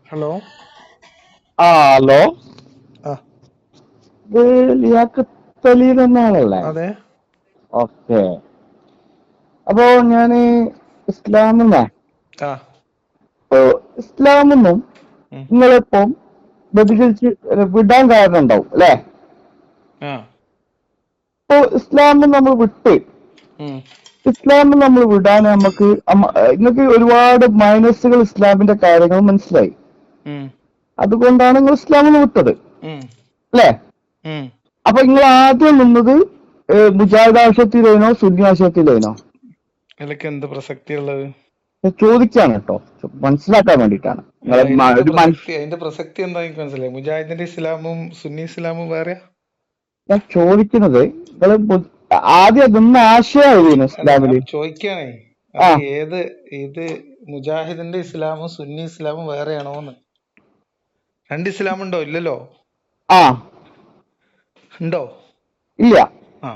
Hello. Hello. ആ ഇത് ലിയാഖത്ത് അലി തന്നെയാണല്ലേ? അതെ. ഓക്കെ. അപ്പോ ഞാന് ഇസ്ലാമെന്നേ ആ ഇപ്പൊ ഇസ്ലാമെന്നും ഉം, നിങ്ങളിപ്പം വ്യതിചലിച്ച് വിടാൻ കാരണം ഉണ്ടാവും അല്ലെ? ആ ഇപ്പൊ ഇസ്ലാമിൽ നമ്മൾ വിട്ട് ഉം, ഇസ്ലാമിൽ നമ്മൾ വിടാൻ നമുക്ക് നിങ്ങൾക്ക് ഒരുപാട് മൈനസുകൾ ഇസ്ലാമിന്റെ കാര്യങ്ങൾ മനസ്സിലായി. ഉം, അതുകൊണ്ടാണ് നിങ്ങൾ ഇസ്ലാമിൽ വിട്ടത് ഉം, അല്ലെ? ഉം. അപ്പൊ നിങ്ങൾ ആദ്യം നിന്നത് മുജാഹിദ് ആശയത്തിലേനോ സുന്നി ആശയത്തിലേനോ? ഇതിലൊക്കെ എന്ത് പ്രസക്തി ഉള്ളത്? ചോദിക്കാണ് കേട്ടോ, മനസ്സിലാക്കാൻ വേണ്ടിയിട്ടാണ്. അല്ല, നിങ്ങളെ അതിനെന്താ ഒരു പ്രസക്തി? അതിന്റെ പ്രസക്തി എന്താ എനിക്ക് മനസ്സിലായി. മുജാഹിദിന്റെ ഇസ്ലാമും സുന്നി ഇസ്ലാമും വേറെ? ഞാൻ ചോദിക്കുന്നത് നിങ്ങൾ ആദ്യം നിന്ന ആശയമായിരുന്നു അല്ല, ഞാൻ ഇസ്ലാമില്. ചോദിക്കുകയാണേ, ആ അത് ഇത് മുജാഹിദിന്റെ ഇസ്ലാമും സുന്നി ഇസ്ലാമും വേറെയാണോന്ന്. രണ്ട് ഇസ്ലാം ഉണ്ടോ? ഇല്ലല്ലോ. ആ ഉണ്ടോ? ഇല്ല.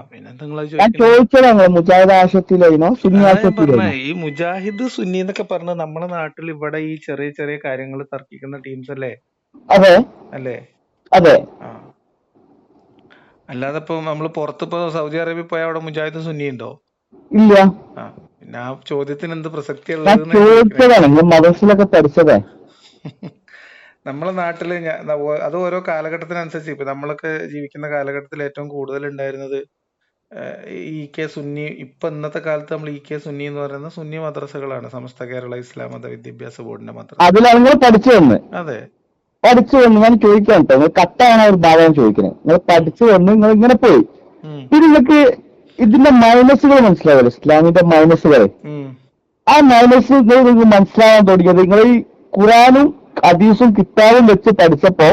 പിന്നെന്താ നിങ്ങളത് ഞാൻ ചോദിക്കുന്നത്? ചോദിച്ചത് നിങ്ങൾ മുജാഹിദ് ആശയത്തിലായിരുന്നോ സുന്നി അതാ ഞാൻ പറഞ്ഞ, ആശയത്തിലായിരുന്നോ? ഈ മുജാഹിദ് സുന്നി എന്നൊക്കെ പറഞ്ഞ നമ്മുടെ നാട്ടിൽ ഇവിടെ ഈ ചെറിയ ചെറിയ കാര്യങ്ങൾ തർക്കിക്കുന്ന ടീംസ് അല്ലേ? അതെ അല്ലേ? അതെ. ആ അല്ലാതെ ഇപ്പൊ നമ്മൾ പുറത്തിപ്പോ സൗദി അറേബ്യ പോയാൽ അവിടെ മുജാഹിദ് സുന്നി ഉണ്ടോ? ഇല്ല. പിന്നെ ആ ചോദ്യത്തിന് എന്ത് പ്രസക്തി ഞാൻ ഉള്ളത് ഞാൻ ചോദിക്കണേ. ചോദിച്ചതാണ്, നിങ്ങൾ മദർസിലൊക്കെ പഠിച്ചതേ. നമ്മളെ നാട്ടില് അത് ഓരോ കാലഘട്ടത്തിനനുസരിച്ച് ഇപ്പൊ നമ്മളൊക്കെ ജീവിക്കുന്ന കാലഘട്ടത്തിൽ ഏറ്റവും കൂടുതൽ ഉണ്ടായിരുന്നത് ഇ കെ സുന്നി. ഇപ്പൊ ഇന്നത്തെ കാലത്ത് നമ്മൾ ഇ കെ സുന്നി എന്ന് പറയുന്ന സുന്നി മദ്രസകളാണ്. സമസ്ത കേരള ഇസ്ലാം മത വിദ്യാഭ്യാസ ബോർഡിന്റെ മദ്രസകൾ. അതിലാണ് നിങ്ങൾ പഠിച്ചു വന്ന്. അതെ. ഞാൻ ചോദിക്കാൻ കേട്ടോ, നിങ്ങൾ കട്ടാണ് ഒരു ഭാഗം ചോദിക്കുന്നത്. നിങ്ങൾ ഉം, പഠിച്ചു വന്ന് നിങ്ങൾ ഇങ്ങനെ പോയി. ഉം, പിന്നെ നിങ്ങൾക്ക് ഇതിന്റെ മൈനസുകൾ മനസ്സിലാവില്ല, ഇസ്ലാമിന്റെ മൈനസുകൾ. ഉം. ആ മൈനസ് നിങ്ങൾക്ക് മനസ്സിലാവാൻ തുടങ്ങിയത് നിങ്ങൾ ഈ ഖുറാനും ഹദീസും കിതാബും വെച്ച് പഠിച്ചപ്പോ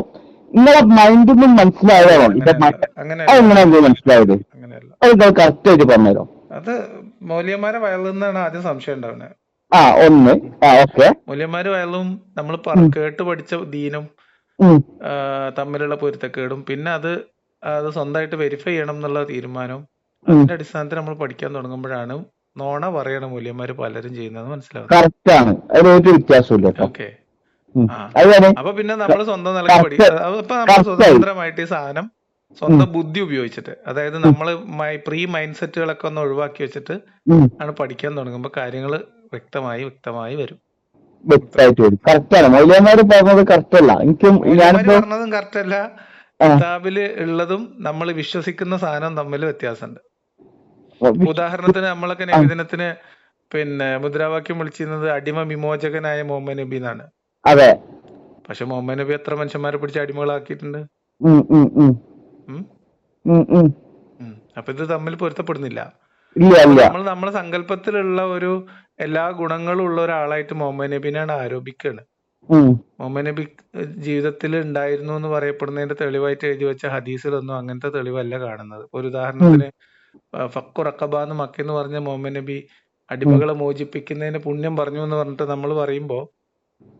നിങ്ങളെ മൈൻഡിൽ നിന്നും അല്ല, മനസ്സിലായതാണോ ഇത്? അങ്ങനെയല്ല, അങ്ങനെയല്ല, അതെങ്ങനെ നിങ്ങൾക്ക് അങ്ങനെയല്ല, മനസ്സിലായത്? അങ്ങനെയല്ല. അത് നിങ്ങൾ കറക്റ്റ് ആയിട്ട് പറഞ്ഞുതരോ? അത് മൗലിയന്മാരെ വയലുന്നാണ് ആദ്യം സംശയം ഉണ്ടാവുന്നത്. ആ ഒന്ന്. ഓക്കെ. മൂല്യന്മാര് വയലും നമ്മൾ ഉം, കേട്ട് പഠിച്ച ദീനും ഉം, തമ്മിലുള്ള പൊരുത്തക്കേടും പിന്നെ അത് അത് സ്വന്തമായിട്ട് വെരിഫൈ ചെയ്യണം എന്നുള്ള തീരുമാനവും ഉം. അതിന്റെ അടിസ്ഥാനത്തിൽ നമ്മൾ പഠിക്കാൻ തുടങ്ങുമ്പോഴാണ് നോണ പറയണ മൂല്യന്മാര് പലരും ചെയ്യുന്നത് മനസ്സിലാവുന്നത്. കറക്റ്റ് ആണ്, അതിലൊരു വ്യത്യാസമില്ല കേട്ടോ. ഓക്കെ. ഉം. ആ അതുപോലെ അപ്പൊ പിന്നെ നമ്മൾ സ്വന്തം നിലക്ക് കറക്റ്റ് അപ്പൊ നമ്മൾ കറക്റ്റായി. സ്വതന്ത്രമായിട്ട് ഈ സാധനം ഉം, സ്വന്തം ബുദ്ധി ഉപയോഗിച്ചിട്ട്, അതായത് ഉം, നമ്മൾ പ്രീ മൈൻഡ് സെറ്റുകളൊക്കെ ഒന്ന് ഒഴിവാക്കി വെച്ചിട്ട് ഉം. ആണ് പഠിക്കാൻ തുടങ്ങുമ്പോൾ കാര്യങ്ങൾ വ്യക്തമായി വ്യക്തമായി വരും. വ്യക്തമായിട്ട് വരും. കറക്റ്റാണ്, മൗലിയന്മാര് പറഞ്ഞത് കറക്റ്റ് അല്ല. എനിക്കും മൂല്യന്മാര് ഞാനിപ്പോ പറഞ്ഞതും കറക്റ്റ് അല്ല, കിതാബില് ഉള്ളതും നമ്മൾ വിശ്വസിക്കുന്ന സാധനം തമ്മിൽ വ്യത്യാസമുണ്ട്. ഇപ്പൊ ഉദാഹരണത്തിന് നമ്മളൊക്കെ ആ, നബിദിനത്തിന് പിന്നെ മുദ്രാവാക്യം വിളിച്ചിരുന്നത് അടിമ വിമോചകനായ മുഹമ്മദ് നബി എന്നാണ്. അതെ. പക്ഷെ മുഹമ്മദ് നബി എത്ര മനുഷ്യന്മാരെ പിടിച്ച് അടിമകളാക്കിയിട്ടുണ്ട്. ഉം, ഉം, ഉം, ഉം ഉം, ഉം. അപ്പൊ ഇത് തമ്മിൽ പൊരുത്തപ്പെടുന്നില്ല. ഇല്ല അപ്പൊ ഇല്ല. നമ്മൾ നമ്മുടെ സങ്കല്പത്തിലുള്ള ഒരു എല്ലാ ഗുണങ്ങളും ഉള്ള ഒരാളായിട്ട് മുഹമ്മദ് നബിനാണ് ആരോപിക്കുകയാണ്. ഉം, മുഹമ്മദ് നബി ജീവിതത്തിൽ ഉണ്ടായിരുന്നു എന്ന് പറയപ്പെടുന്നതിന്റെ തെളിവായിട്ട് എഴുതി വെച്ച ഹദീസിലൊന്നും അങ്ങനത്തെ തെളിവല്ല കാണുന്നത്. ഒരു ഉം, ഉദാഹരണത്തിന് ഫക്കു റക്കബ എന്ന് മക്കെന്ന് പറഞ്ഞ മുഹമ്മദ് നബി ഉം, അടിമകളെ മോചിപ്പിക്കുന്നതിന് പുണ്യം പറഞ്ഞു എന്ന് പറഞ്ഞിട്ട് നമ്മൾ പറയുമ്പോൾ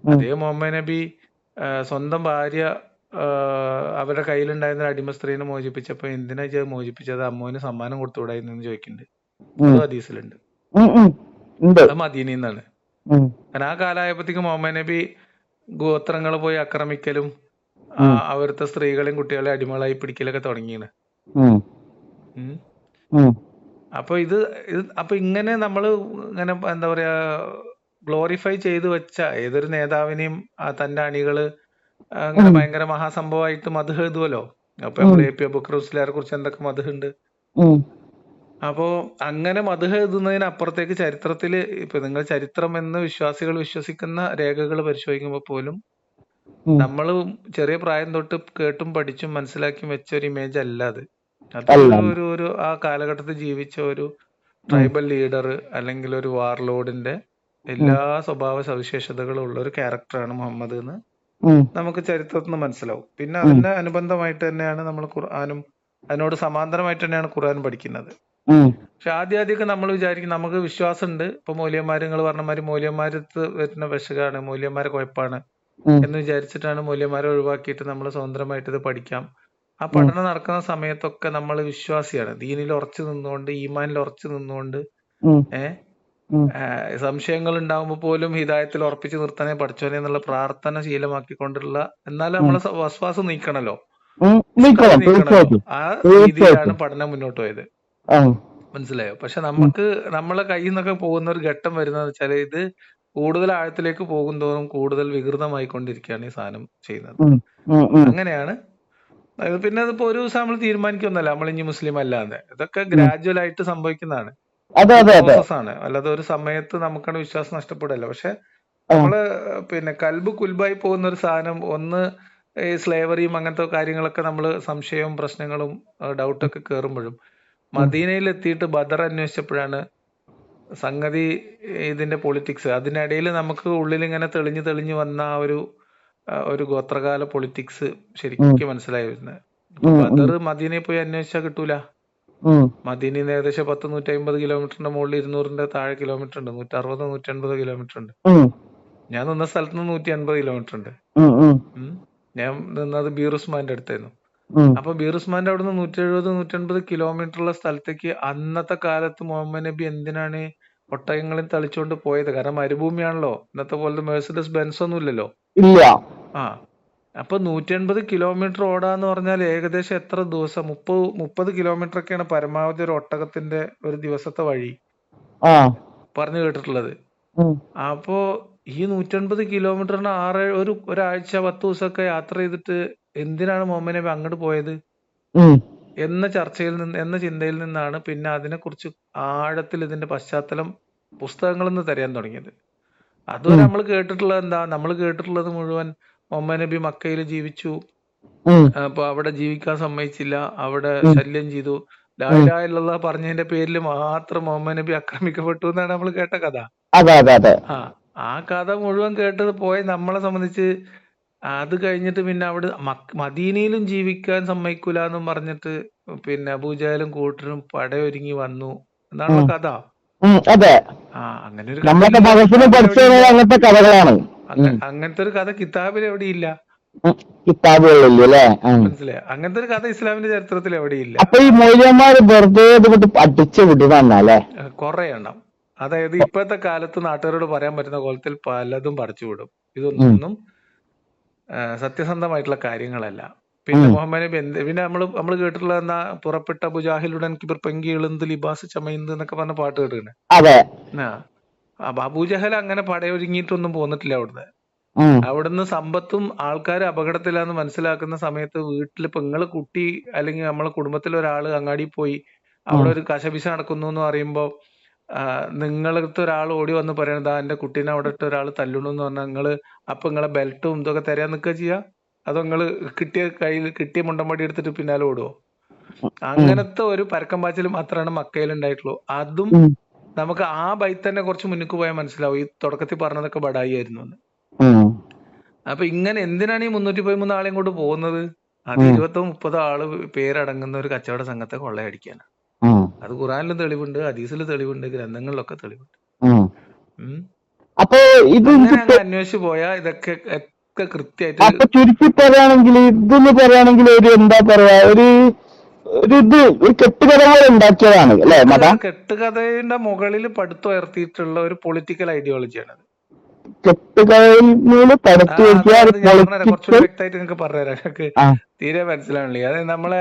ഉം, അതേ മുഹമ്മദ് നബി സ്വന്തം ഭാര്യ അവരുടെ കയ്യിലുണ്ടായിരുന്ന അടിമ സ്ത്രീനെ മോചിപ്പിച്ചപ്പോ എന്തിനാ ഇത് മോചിപ്പിച്ചത്, അമ്മുവിന് സമ്മാനം കൊടുത്തുകൂടായിരുന്നു എന്ന് ചോദിക്കുന്നുണ്ട്. ഉം, അതും ഹദീസിലുണ്ട്. ഉം, ഉം. ഉണ്ട്. അത് മദീനയിൽ നിന്നാണ്. ഉം, കാരണം ആ കാലമായപ്പോഴത്തേക്ക് മുഹമ്മദ് നബി ഗോത്രങ്ങൾ പോയി ആക്രമിക്കലും ഉം, അവിടുത്തെ സ്ത്രീകളെയും കുട്ടികളെയും അടിമകളായി പിടിക്കലൊക്കെ തുടങ്ങിയാണ്. ഉം, ഉം. ഉം, അപ്പൊ അപ്പൊ ഇങ്ങനെ നമ്മള് ഇങ്ങനെ എന്താ പറയാ ഗ്ലോറിഫൈ ചെയ്ത് വെച്ച ഏതൊരു നേതാവിനെയും തന്റെ അണികള് അങ്ങനെ ഉം, ഭയങ്കര മഹാസംഭവമായിട്ട് മധു എഴുതുമല്ലോ. അപ്പൊ ഉം, നമ്മൾ എ.പി. അബൂബക്കർ മുസ്ലിയാരെ കുറിച്ച് എന്തൊക്കെ മധു ഉണ്ട്. ഉം, അപ്പോ അങ്ങനെ മധു എഴുതുന്നതിനപ്പുറത്തേക്ക് ചരിത്രത്തില് ഇപ്പൊ നിങ്ങൾ ചരിത്രം എന്ന് വിശ്വാസികൾ വിശ്വസിക്കുന്ന രേഖകൾ പരിശോധിക്കുമ്പോൾ പോലും ഉം. നമ്മൾ ചെറിയ പ്രായം തൊട്ട് കേട്ടും പഠിച്ചും മനസ്സിലാക്കിയും വെച്ച ഒരു ഇമേജ് അല്ല അത്. അതൊരു അല്ല. ഒരു ഒരു ആ കാലഘട്ടത്തിൽ ജീവിച്ച ഒരു ഉം, ട്രൈബൽ ലീഡർ അല്ലെങ്കിൽ ഒരു വാർലോഡിന്റെ ഉം, എല്ലാ സ്വഭാവ സവിശേഷതകളും ഉള്ള ഒരു ക്യാരക്ടറാണ് മുഹമ്മദ് എന്ന് ഉം, നമുക്ക് ചരിത്രത്തിൽ നിന്ന് മനസ്സിലാവും. പിന്നെ ഉം, അതിന് അനുബന്ധമായിട്ട് തന്നെയാണ് നമ്മൾ ഖുർആാനും അതിനോട് സമാന്തരമായിട്ട് തന്നെയാണ് ഖുർആൻ പഠിക്കുന്നത്. ഉം, പക്ഷെ ആദ്യമൊക്കെ നമ്മൾ വിചാരിക്കും നമുക്ക് വിശ്വാസമുണ്ട്, ഇപ്പൊ മൂല്യന്മാര് നിങ്ങൾ പറഞ്ഞ മാതിരി മൂല്യന്മാരത്ത് വരുന്ന വിഷകാണ്, മൂല്യന്മാരെ കുഴപ്പമാണ് ഉം, എന്ന് വിചാരിച്ചിട്ടാണ് മൂല്യന്മാരെ ഒഴിവാക്കിയിട്ട് നമ്മൾ സ്വതന്ത്രമായിട്ട് ഇത് പഠിക്കാം. ആ ഉം, പഠനം നടക്കുന്ന സമയത്തൊക്കെ നമ്മൾ വിശ്വാസിയാണ്, ദീനിൽ ഉറച്ചു നിന്നുകൊണ്ട് ഈമാനിൽ ഉറച്ചു നിന്നുകൊണ്ട് ഉം, ഏഹ് ഉം, സംശയങ്ങൾ ഉണ്ടാകുമ്പോൾ പോലും ഹിദായത്തിൽ ഉറപ്പിച്ചു നിർത്താനേ പഠിച്ചോനെ എന്നുള്ള പ്രാർത്ഥന ശീലമാക്കിക്കൊണ്ടുള്ള, എന്നാലും ഉം, നമ്മളെ വസ്വാസം നീക്കണല്ലോ, നീക്കണം, ഇഷ്കല് നീക്കണല്ലോ. തീർച്ചയായിട്ടും, ആ രീതിയിലാണ് തീർച്ചയായിട്ടും. പഠനം മുന്നോട്ട് പോയത്. ആ, മനസ്സിലായോ? പക്ഷെ ഉം, നമുക്ക് നമ്മളെ കയ്യിൽ നിന്നൊക്കെ പോകുന്ന ഒരു ഘട്ടം വരുന്നതെന്ന് വെച്ചാല്, ഇത് കൂടുതൽ ആഴത്തിലേക്ക് പോകും തോറും കൂടുതൽ വികൃതമായിക്കൊണ്ടിരിക്കുകയാണ് ഈ സാധനം ചെയ്യുന്നത്. ഉം, ഉം, ഉം, അങ്ങനെയാണ്. പിന്നെ അതിപ്പോ ഒരു ദിവസം നമ്മൾ തീരുമാനിക്കൊന്നല്ല നമ്മൾ ഇനി മുസ്ലിം അല്ലാന്ന്. ഇതൊക്കെ ഉം. ഗ്രാജുവൽ ആയിട്ട് സംഭവിക്കുന്നതാണ്. അതെ, ഒരു അതെ, അതെ. പ്രോസസ്സാണ്. അല്ലാതെ ഒരു സമയത്ത് നമുക്കാണ് വിശ്വാസം നഷ്ടപ്പെടല്ല. പക്ഷെ ആ, നമ്മള് പിന്നെ കൽബ് കുൽബായി പോകുന്ന ഒരു സാധനം ഒന്ന്, ഈ സ്ലേവറിയും അങ്ങനത്തെ കാര്യങ്ങളൊക്കെ നമ്മള് സംശയവും പ്രശ്നങ്ങളും ഡൗട്ടൊക്കെ കേറുമ്പോഴും ഉം, മദീനയിൽ എത്തിയിട്ട് ബദർ അന്വേഷിച്ചപ്പോഴാണ് സംഗതി, ഇതിന്റെ പൊളിറ്റിക്സ് അതിനിടയിൽ നമുക്ക് ഉള്ളിൽ ഇങ്ങനെ തെളിഞ്ഞു തെളിഞ്ഞു വന്ന ആ ഒരു ഗോത്രകാല പൊളിറ്റിക്സ് ഉം, ശരിക്കും മനസ്സിലായി വരുന്നത്. ഇപ്പൊ ഉം, ഉം, ബദർ മദീനയിൽ പോയി അന്വേഷിച്ചാൽ കിട്ടൂല. ഉം, മദീനയിൽ നിന്ന് ഏകദേശം 150 കിലോമീറ്ററിന്റെ മുകളിൽ, 200ന്റെ താഴെ കിലോമീറ്റർ ഉണ്ട്. 160 180 കിലോമീറ്റർ ഉണ്ട്. ഉം, ഞാൻ നിന്ന സ്ഥലത്ത് നിന്ന് 180 കിലോമീറ്റർ ഉണ്ട്. ഉം, ഉം, ഉം. ഞാൻ നിന്നത് ബീർ ഉസ്മാന്റെ അടുത്തായിരുന്നു. ഉം. അപ്പൊ ബീർ ഉസ്മാന്റെ അവിടെ നിന്ന് 170 180 കിലോമീറ്റർ ഉള്ള സ്ഥലത്തേക്ക് അന്നത്തെ കാലത്ത് മുഹമ്മദ് നബി എന്തിനാണ് ഒട്ടകങ്ങളിൽ തളിച്ചുകൊണ്ട് പോയത്? കാരണം മരുഭൂമിയാണല്ലോ. ഇന്നത്തെ പോലത്തെ മെഴ്സിഡസ് ബെൻസ് ഒന്നും ഇല്ലല്ലോ. ഇല്ല. ആ അപ്പൊ 180 കിലോമീറ്റർ ഓടാന്ന് പറഞ്ഞാൽ ഏകദേശം എത്ര ദിവസം? 30 കിലോമീറ്റർ ഒക്കെയാണ് പരമാവധി ഒരു ഒട്ടകത്തിന്റെ ഒരു ദിവസത്തെ വഴി ആ, പറഞ്ഞു കേട്ടിട്ടുള്ളത്. ഉം, അപ്പോ ഈ 180 കിലോമീറ്ററിന് ഒരാഴ്ച 10 ദിവസമൊക്കെ യാത്ര ചെയ്തിട്ട് എന്തിനാണ് മുഹമ്മദ് നബി അങ്ങോട്ട് പോയത് ഉം, എന്ന ചിന്തയിൽ നിന്നാണ് പിന്നെ അതിനെക്കുറിച്ച് ആഴത്തിൽ ഇതിന്റെ പശ്ചാത്തലം പുസ്തകങ്ങളിൽ നിന്ന് തരാൻ തുടങ്ങിയത്. അതുവരെ ഉം, നമ്മൾ കേട്ടിട്ടുള്ളത് എന്താ? നമ്മൾ കേട്ടിട്ടുള്ളത് മുഴുവൻ മുഹമ്മദ് നബി മക്കയിൽ ജീവിച്ചു, ഉം, അപ്പൊ അവിടെ ജീവിക്കാൻ സമ്മതിച്ചില്ല, അവിടെ ഉം, ശല്യം ചെയ്തു, ലാ ഉം. ഇലാഹ ഇല്ലല്ലാഹ് പറഞ്ഞതിന്റെ പേരിൽ മാത്രം മുഹമ്മദ് നബി ആക്രമിക്കപ്പെട്ടു എന്നാണ് നമ്മൾ കേട്ട കഥ. അതെ, അതെ, അതെ. ആ ആ കഥ മുഴുവൻ കേട്ടത് പോയ നമ്മളെ സംബന്ധിച്ച്, അത് കഴിഞ്ഞിട്ട് പിന്നെ അവിടെ മദീനയിലും ജീവിക്കാൻ സമ്മതിക്കൂല എന്നും പറഞ്ഞിട്ട് പിന്നെ അബൂജഹലും കൂട്ടരും പടയൊരുങ്ങി വന്നു എന്നാണല്ലോ ഉം, കഥ. അതെ. അങ്ങനെ ഒരു കഥ നമ്മളൊക്കെ ഇല്ല, മതത്തിന് കിതാബിൽ പഠിച്ചത് എവിടെയില്ല. അങ്ങനത്തെ കഥകളാണ്. ഉം, അങ്ങനത്തെ ഒരു കഥ കിതാബിൽ എവിടെയില്ല. ഉം. കിതാബുകളിൽ അല്ലേ? മനസ്സിലായോ? അങ്ങനത്തെ ഒരു കഥ ഇസ്ലാമിന്റെ ചരിത്രത്തിൽ എവിടെയില്ല. അപ്പൊ ഈ മൗലന്മാര് വെറുതെ ഇതുകൊണ്ട് അടിച്ചു വിടുന്നല്ലേ? കുറെ എണ്ണം. അതായത് ഇപ്പോഴത്തെ കാലത്ത് നാട്ടുകാരോട് പറയാൻ പറ്റുന്ന കോലത്തിൽ പലതും പറിച്ചു വിടും. ഉം, ഇതൊന്നും സത്യസന്ധമായിട്ടുള്ള കാര്യങ്ങളല്ല. പിന്നെ ഉം. മുഹമ്മദ് നബി പിന്നെ നമ്മള് കേട്ടിട്ടുള്ള എന്നാ, പുറപ്പെട്ട അബുജാഹിലുടൻ കിബിർ പെങ്കി എളുന്ത് ലിബാസ് ചമയുന്നത് എന്നൊക്കെ പറഞ്ഞ പാട്ട് കേട്ടിട്ടുണ്ട്. അതെ. ആ അപ്പൊ അബൂജഹൽ അങ്ങനെ പടയൊരുങ്ങിയിട്ടൊന്നും പോന്നിട്ടില്ല അവിടുന്ന്. ഉം, അവിടുന്ന് സമ്പത്തും ആൾക്കാർ അപകടത്തിലാന്ന് മനസ്സിലാക്കുന്ന സമയത്ത് വീട്ടിൽ ഇപ്പൊ നിങ്ങള് കുട്ടി അല്ലെങ്കിൽ നമ്മളെ കുടുംബത്തിലെ ഒരാള് അങ്ങാടി പോയി ഉം, അവിടെ ഒരു കശപിശ നടക്കുന്നു എന്ന് പറയുമ്പോ നിങ്ങളടുത്ത് ഒരാൾ ഓടി വന്ന് പറയണത് എന്റെ കുട്ടീനെ അവിടെ ഇട്ട് ഒരാൾ തല്ലുന്നു എന്ന് പറഞ്ഞാൽ നിങ്ങള് അപ്പൊ നിങ്ങളെ ബെൽറ്റും ഇതൊക്കെ തരാൻ നിൽക്കുക ചെയ്യാ? അതോ നിങ്ങള് കിട്ടിയ മുണ്ടമ്പടി എടുത്തിട്ട് പിന്നാലെ ഓടുവോ? ഉം, അങ്ങനത്തെ ഒരു പരക്കം പാച്ചിൽ മാത്രമാണ് മക്കയിൽ ഉണ്ടായിട്ടുള്ളൂ. അതും ഉം, നമുക്ക് ആ ബൈത്ത് തന്നെ കുറച്ച് മുന്നിക്ക് പോയാൽ മനസ്സിലാവും ഈ തുടക്കത്തിൽ പറഞ്ഞതൊക്കെ ബഡായി ആയിരുന്നു എന്ന്. ഉം, അപ്പൊ ഇങ്ങനെ എന്തിനാണ് ഈ 313 ആളെയും കൊണ്ട് പോകുന്നത്? അത് ഉം, 20-30 ആള് പേരടങ്ങുന്ന ഒരു കച്ചവട സംഘത്തെ കൊള്ളയടിക്കാനാണ്. ഉം, അത് ഖുറാനിലും തെളിവുണ്ട്, ഹദീസിലും തെളിവുണ്ട്, ഗ്രന്ഥങ്ങളിലൊക്കെ തെളിവുണ്ട്. ഉം. ഉം. അപ്പൊ ഇത് അങ്ങനെ അങ്ങ് അന്വേഷിച്ച് പോയാ ഇതൊക്കെ ഒക്കെ കൃത്യമായിട്ട്. അപ്പൊ ചുരുക്കി പറയുകയാണെങ്കിൽ ഇതെന്ന് പറയുകയാണെങ്കിൽ ഒരു എന്താ പറയാ ഒരു കെട്ടുകഥ പോലെ ഉണ്ടാക്കിയതാണ് അല്ലെ മത? കെട്ടുകഥയുടെ മുകളിൽ പടുത്തുയർത്തിയിട്ടുള്ള ഒരു പൊളിറ്റിക്കൽ ഐഡിയോളജിയാണ് അത്. കെട്ടുകഥയിൽ നിന്ന് പടുത്തു വെക്കുക അത് ഞാൻ പറഞ്ഞുതരാം, കുറച്ചുകൂടി പൊളിറ്റിക്കൽ. വ്യക്തമായിട്ട് നിങ്ങൾക്ക് പറഞ്ഞുതരാം. നിങ്ങൾക്ക് ആ, തീരെ മനസ്സിലാവണില്ലേ? അതായത് നമ്മളെ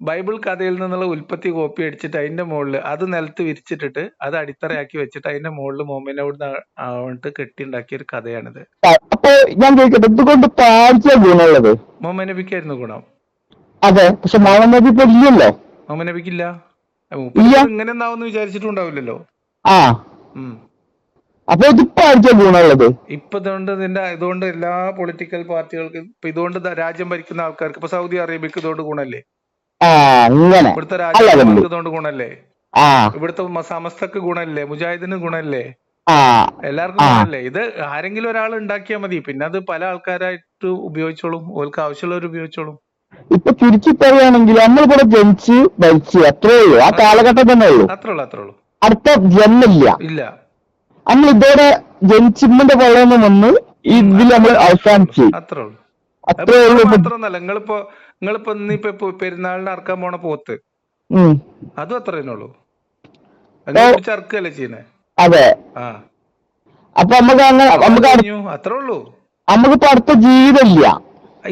ബൈബിൾ കഥയിൽ നിന്നുള്ള ഉൽപ്പത്തി കോപ്പി അടിച്ചിട്ട് അതിന്റെ മുകളിൽ അത് നിലത്ത് വിരിച്ചിട്ടിട്ട് അത് അടിത്തറയാക്കി വെച്ചിട്ട് അതിന്റെ മുകളിൽ മോമിനെ അവിടുന്ന് കെട്ടിണ്ടാക്കിയ ഒരു കഥയാണിത്. അപ്പൊ ഞാൻ ചോദിക്കട്ടെ, ഇതുകൊണ്ട് പാഴ്ച ഗുണമുള്ളത്? മുഹമ്മദ് നബിക്കായിരുന്നു ഗുണം. അതെ, പക്ഷെ മുഹമ്മദ് നബി ഇപ്പൊ ഇല്ലല്ലോ. മുഹമ്മദ് നബിക്കില്ല. ഇല്ല. മൂപ്പര് ഇങ്ങനെ ഒന്നാവുന്ന വിചാരിച്ചിട്ടുണ്ടാവില്ലല്ലോ. ആ, ഉം. അപ്പൊ ഇത് പാഴ്ച ഗുണമുള്ളത്? ഇപ്പൊ ഇതുകൊണ്ട് എല്ലാ പൊളിറ്റിക്കൽ പാർട്ടികൾക്കും ഇപ്പൊ ഇതുകൊണ്ട് രാജ്യം ഭരിക്കുന്ന ആൾക്കാർക്ക് ഇപ്പൊ സൗദി അറേബ്യക്ക് ഇതുകൊണ്ട് ഗുണല്ലേ? ആ, ഇങ്ങനെ ഇവിടുത്തെ അല്ല രാജ്യസഭക്ക് ഇതുകൊണ്ട് ഗുണല്ലേ? ആ, ഇവിടുത്തെ സമസ്തക്ക് ഗുണല്ലേ? മുജാഹിദിന് ഗുണല്ലേ? ആ, എല്ലാവർക്കും ആ. ഗുണല്ലേ? ഇത് ആരെങ്കിലും ഒരാൾ ഉണ്ടാക്കിയാൽ മതി, പിന്നെ അത് പല ആൾക്കാരായിട്ട് ഉപയോഗിച്ചോളും, ഓൾക്ക് ആവശ്യമുള്ളവർ ഉപയോഗിച്ചോളും. ഇപ്പൊ ചുരുക്കി പറയുകയാണെങ്കിൽ നമ്മളിവിടെ ജനിച്ച് ഭരിച്ച് അത്രേ ഉള്ളൂ, ആ കാലഘട്ടം തന്നെ ഉള്ളൂ. അത്രേ ഉള്ളൂ. അടുത്ത ജന്മില്ല. ഇല്ല. നമ്മൾ ഇതോടെ ജനിച്ചിമ്മന്റെ പള്ളന്ന് വന്ന് ഇതിൽ നമ്മൾ അവസാനിച്ചു. അത്രേ ഉള്ളൂ. അത്രേ ഉള്ളൂ. മാത്രമൊന്നല്ല, നിങ്ങളിപ്പോ ഇന്നിപ്പോ പെരുന്നാളിന് അറക്കാൻ പോണ പോത്ത് അതും അത്ര തന്നെ ഉള്ളൂ. നിങ്ങൾ പിടിച്ചറക്കല്ലേ ചെയ്യുന്നേ. അതെ. ആ അപ്പൊ നമുക്ക് അങ്ങനെ അപ്പൊ അത് കഴിഞ്ഞു, അത്രേ ഉള്ളൂ. നമുക്കിപ്പോ അടുത്ത ജീവിതം ഇല്ല.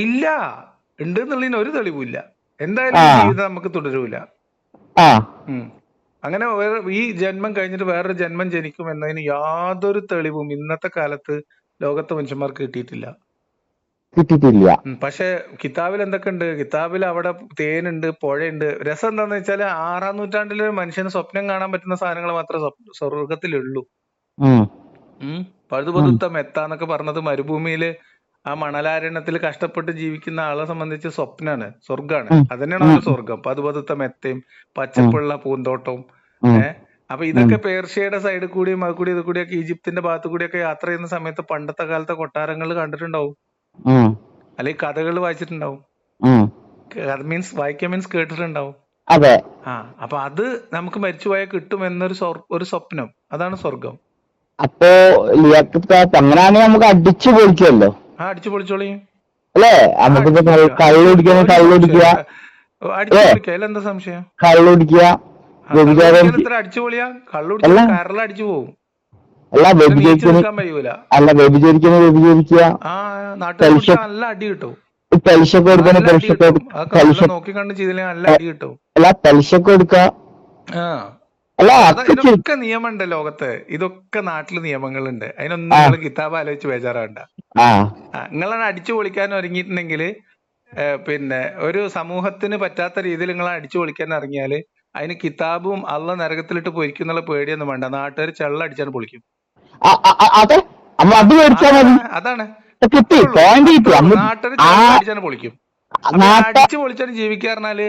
ഇല്ല, ഉണ്ട് എന്നുള്ളതിന് ഒരു തെളിവില്ല. എന്തായാലും ആ ഈ ജീവിതം നമുക്ക് തുടരൂല. ആ ഉം. അങ്ങനെ ഈ ജന്മം കഴിഞ്ഞിട്ട് വേറൊരു ജന്മം ജനിക്കും എന്നതിന് യാതൊരു തെളിവും ഇന്നത്തെ കാലത്ത് ലോകത്തെ മനുഷ്യന്മാർക്ക് കിട്ടിയിട്ടില്ല. കിട്ടിയിട്ടില്ല. പക്ഷെ കിതാബിൽ എന്തൊക്കെ ഉണ്ട്? കിതാബിൽ അവിടെ തേനുണ്ട്, പുഴയുണ്ട്. രസം എന്താന്ന് വെച്ചാല് 6-ാം നൂറ്റാണ്ടില് മനുഷ്യന് സ്വപ്നം കാണാൻ പറ്റുന്ന സാധനങ്ങൾ മാത്രമേ സ്വർഗത്തിലുള്ളൂ. ഉം, ഉം, പഴുതുപതുത്ത മെത്ത എന്നൊക്കെ പറഞ്ഞത് മരുഭൂമിയില് ആ മണലാരണ്യത്തിൽ കഷ്ടപ്പെട്ട് ജീവിക്കുന്ന ആളെ സംബന്ധിച്ച് സ്വപ്നാണ്, സ്വർഗാണ്. ഉം, അതന്നെയാണ് ഉം, അവന്റെ സ്വർഗം. പതുപതുത്ത മെത്തയും ഉം, പച്ചപ്പുള്ള പൂന്തോട്ടവും. ഉം, അപ്പൊ ഉം, ഇതൊക്കെ പേർഷ്യയുടെ സൈഡിൽ കൂടിയും അത് കൂടി ഇത് കൂടിയൊക്കെ ഈജിപ്തിന്റെ ഭാഗത്തു കൂടിയൊക്കെ യാത്ര ചെയ്യുന്ന സമയത്ത് പണ്ടത്തെ കാലത്തെ കൊട്ടാരങ്ങളിൽ കണ്ടിട്ടുണ്ടാവും, ഉം, അല്ലെങ്കിൽ കഥകൾ വായിച്ചിട്ടുണ്ടാവും. ഉം. മീൻസ് വായിക്കാൻ മീൻസ് കേട്ടിട്ടുണ്ടാവും. അതെ. അപ്പൊ അത് നമുക്ക് മരിച്ചുപോയാൽ കിട്ടും എന്നൊരു ഒരു സ്വപ്നം, അതാണ് സ്വർഗം. അപ്പോ അങ്ങനെയാണെങ്കിൽ നമുക്ക് അടിച്ചു പൊളിക്കുമല്ലോ അടിച്ചു പൊളിച്ചോളിയും. അല്ലേ? അടിച്ചു നമുക്കിപ്പോ പൊളിക്കാം, അടിച്ചു പൊളിക്കാം, കള്ളുടിക്കുന്ന ഒരു കള്ളുടിക്കുക, സംശയമില്ല. അടിച്ചു അല്ലേ? പൊളിക്കാം, അതിലെന്താ സംശയം? കള്ളുടിക്കുക, വ്യഭിചാരം കള്ളുടിക്കാൻ ഇത്ര അടിച്ചു പൊളിയാ? അല്ല കള്ളുടിച്ചാൽ കരൾ അടിച്ചു പോകും, അല്ല പിന്നെ നീച്ചു വ്യഭിചരിക്കുന്ന നിൽക്കാൻ കഴിയൂല. അല്ല വ്യഭിചരിക്കുക, ആ നാട്ടുകാർ പലിശ പിടിച്ചാൽ നല്ല അടി കിട്ടും, പലിശക്ക് കൊടുക്കുന്ന നല്ല അടി കിട്ടും. അതൊക്കെ പലിശ നല്ല നോക്കി കണ്ട് ചെയ്തില്ലെങ്കിൽ നല്ല അടി കിട്ടും. അല്ല പലിശക്ക് കൊടുക്കുക, ആ അല്ല ഇതിനൊക്കെ നിയമമുണ്ട് ലോകത്ത്. ഇതൊക്കെ നാട്ടില് നിയമങ്ങളുണ്ട്. അതിനൊന്നും നിങ്ങൾ കിതാബ് ആലോചിച്ച് ബേജാറാവണ്ട. നിങ്ങളാണ് അടിച്ചു പൊളിക്കാൻ ഒരുങ്ങിയിട്ടുണ്ടെങ്കിൽ, പിന്നെ ഒരു സമൂഹത്തിന് പറ്റാത്ത രീതിയിൽ നിങ്ങൾ അടിച്ചു പൊളിക്കാൻ ഇറങ്ങിയാല് അതിന് കിതാബും അള്ള നരകത്തിലിട്ട് പൊരിക്കുന്നുള്ള പേടിയൊന്നും വേണ്ട. നാട്ടുകാർ ചെള്ളടിച്ചാണ് പൊളിക്കും. അതെ. അത് മേടിച്ചാൽ മതി. അതാണ് കിട്ടി, പോയിന്റ് കിട്ടി. നാട്ടുകാർ ചെള്ളടിച്ചാണ് പൊളിക്കും. അടിച്ചു പൊളിച്ചാണ് ജീവിക്കാറിഞ്ഞാല്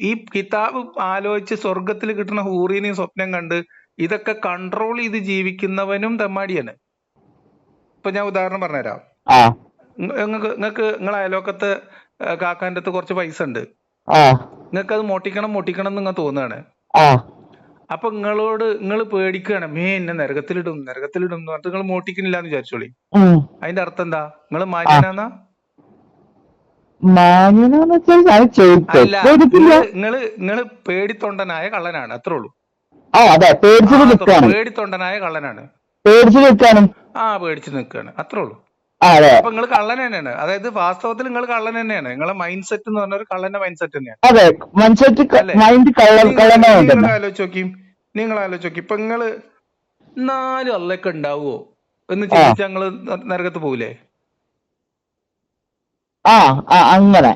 ഈ കിതാബ് ആലോചിച്ച് സ്വർഗത്തിൽ കിട്ടുന്ന ഹൂറിനെയും സ്വപ്നം കണ്ട് ഇതൊക്കെ കൺട്രോൾ ചെയ്ത് ജീവിക്കുന്നവനും തെമ്മാടിയാണ്. ഇപ്പൊ ഞാൻ ഉദാഹരണം പറഞ്ഞുതരാം. നിങ്ങൾക്ക് നിങ്ങളെ അയലോക്കത്ത് കാക്കാന്റെ അടുത്ത് കുറച്ച് പൈസ ഉണ്ട്, നിങ്ങൾക്ക് അത് മോട്ടിക്കണം എന്ന് നിങ്ങൾ തോന്നുകയാണ്. അപ്പൊ നിങ്ങൾ പേടിക്കുകയാണ്, എന്നെ നരകത്തിലിടും എന്ന് പറഞ്ഞിട്ട് നിങ്ങൾ മോട്ടിക്കണില്ല എന്ന് വിചാരിച്ചോളി. അതിന്റെ അർത്ഥം എന്താ? നിങ്ങൾ മാന്യനാന്നാ? അല്ല, നിങ്ങള് പേടിത്തൊണ്ടനായ കള്ളനാണ്, അത്രേ ഉള്ളൂ. പേടിത്തൊണ്ടനായ കള്ളനാണ്. പേടിച്ചു നിൽക്കാണ്, അത്രേ ഉള്ളൂ. അപ്പൊ നിങ്ങൾ കള്ളൻ തന്നെയാണ്. അതായത് വാസ്തവത്തിൽ നിങ്ങൾ കള്ളൻ തന്നെയാണ്. നിങ്ങളെ മൈൻഡ് സെറ്റ് എന്ന് പറഞ്ഞ ഒരു കള്ളന്റെ മൈൻഡ് സെറ്റ് തന്നെയാണ്. നിങ്ങൾ ആലോചിച്ച് നോക്കി, ഇപ്പൊ നിങ്ങള് 4 അള്ളയൊക്കെ ഉണ്ടാവുമോ എന്ന് ചിന്തിച്ചാൽ നിങ്ങള് നരകത്ത് പോകൂലേ? അങ്ങനെ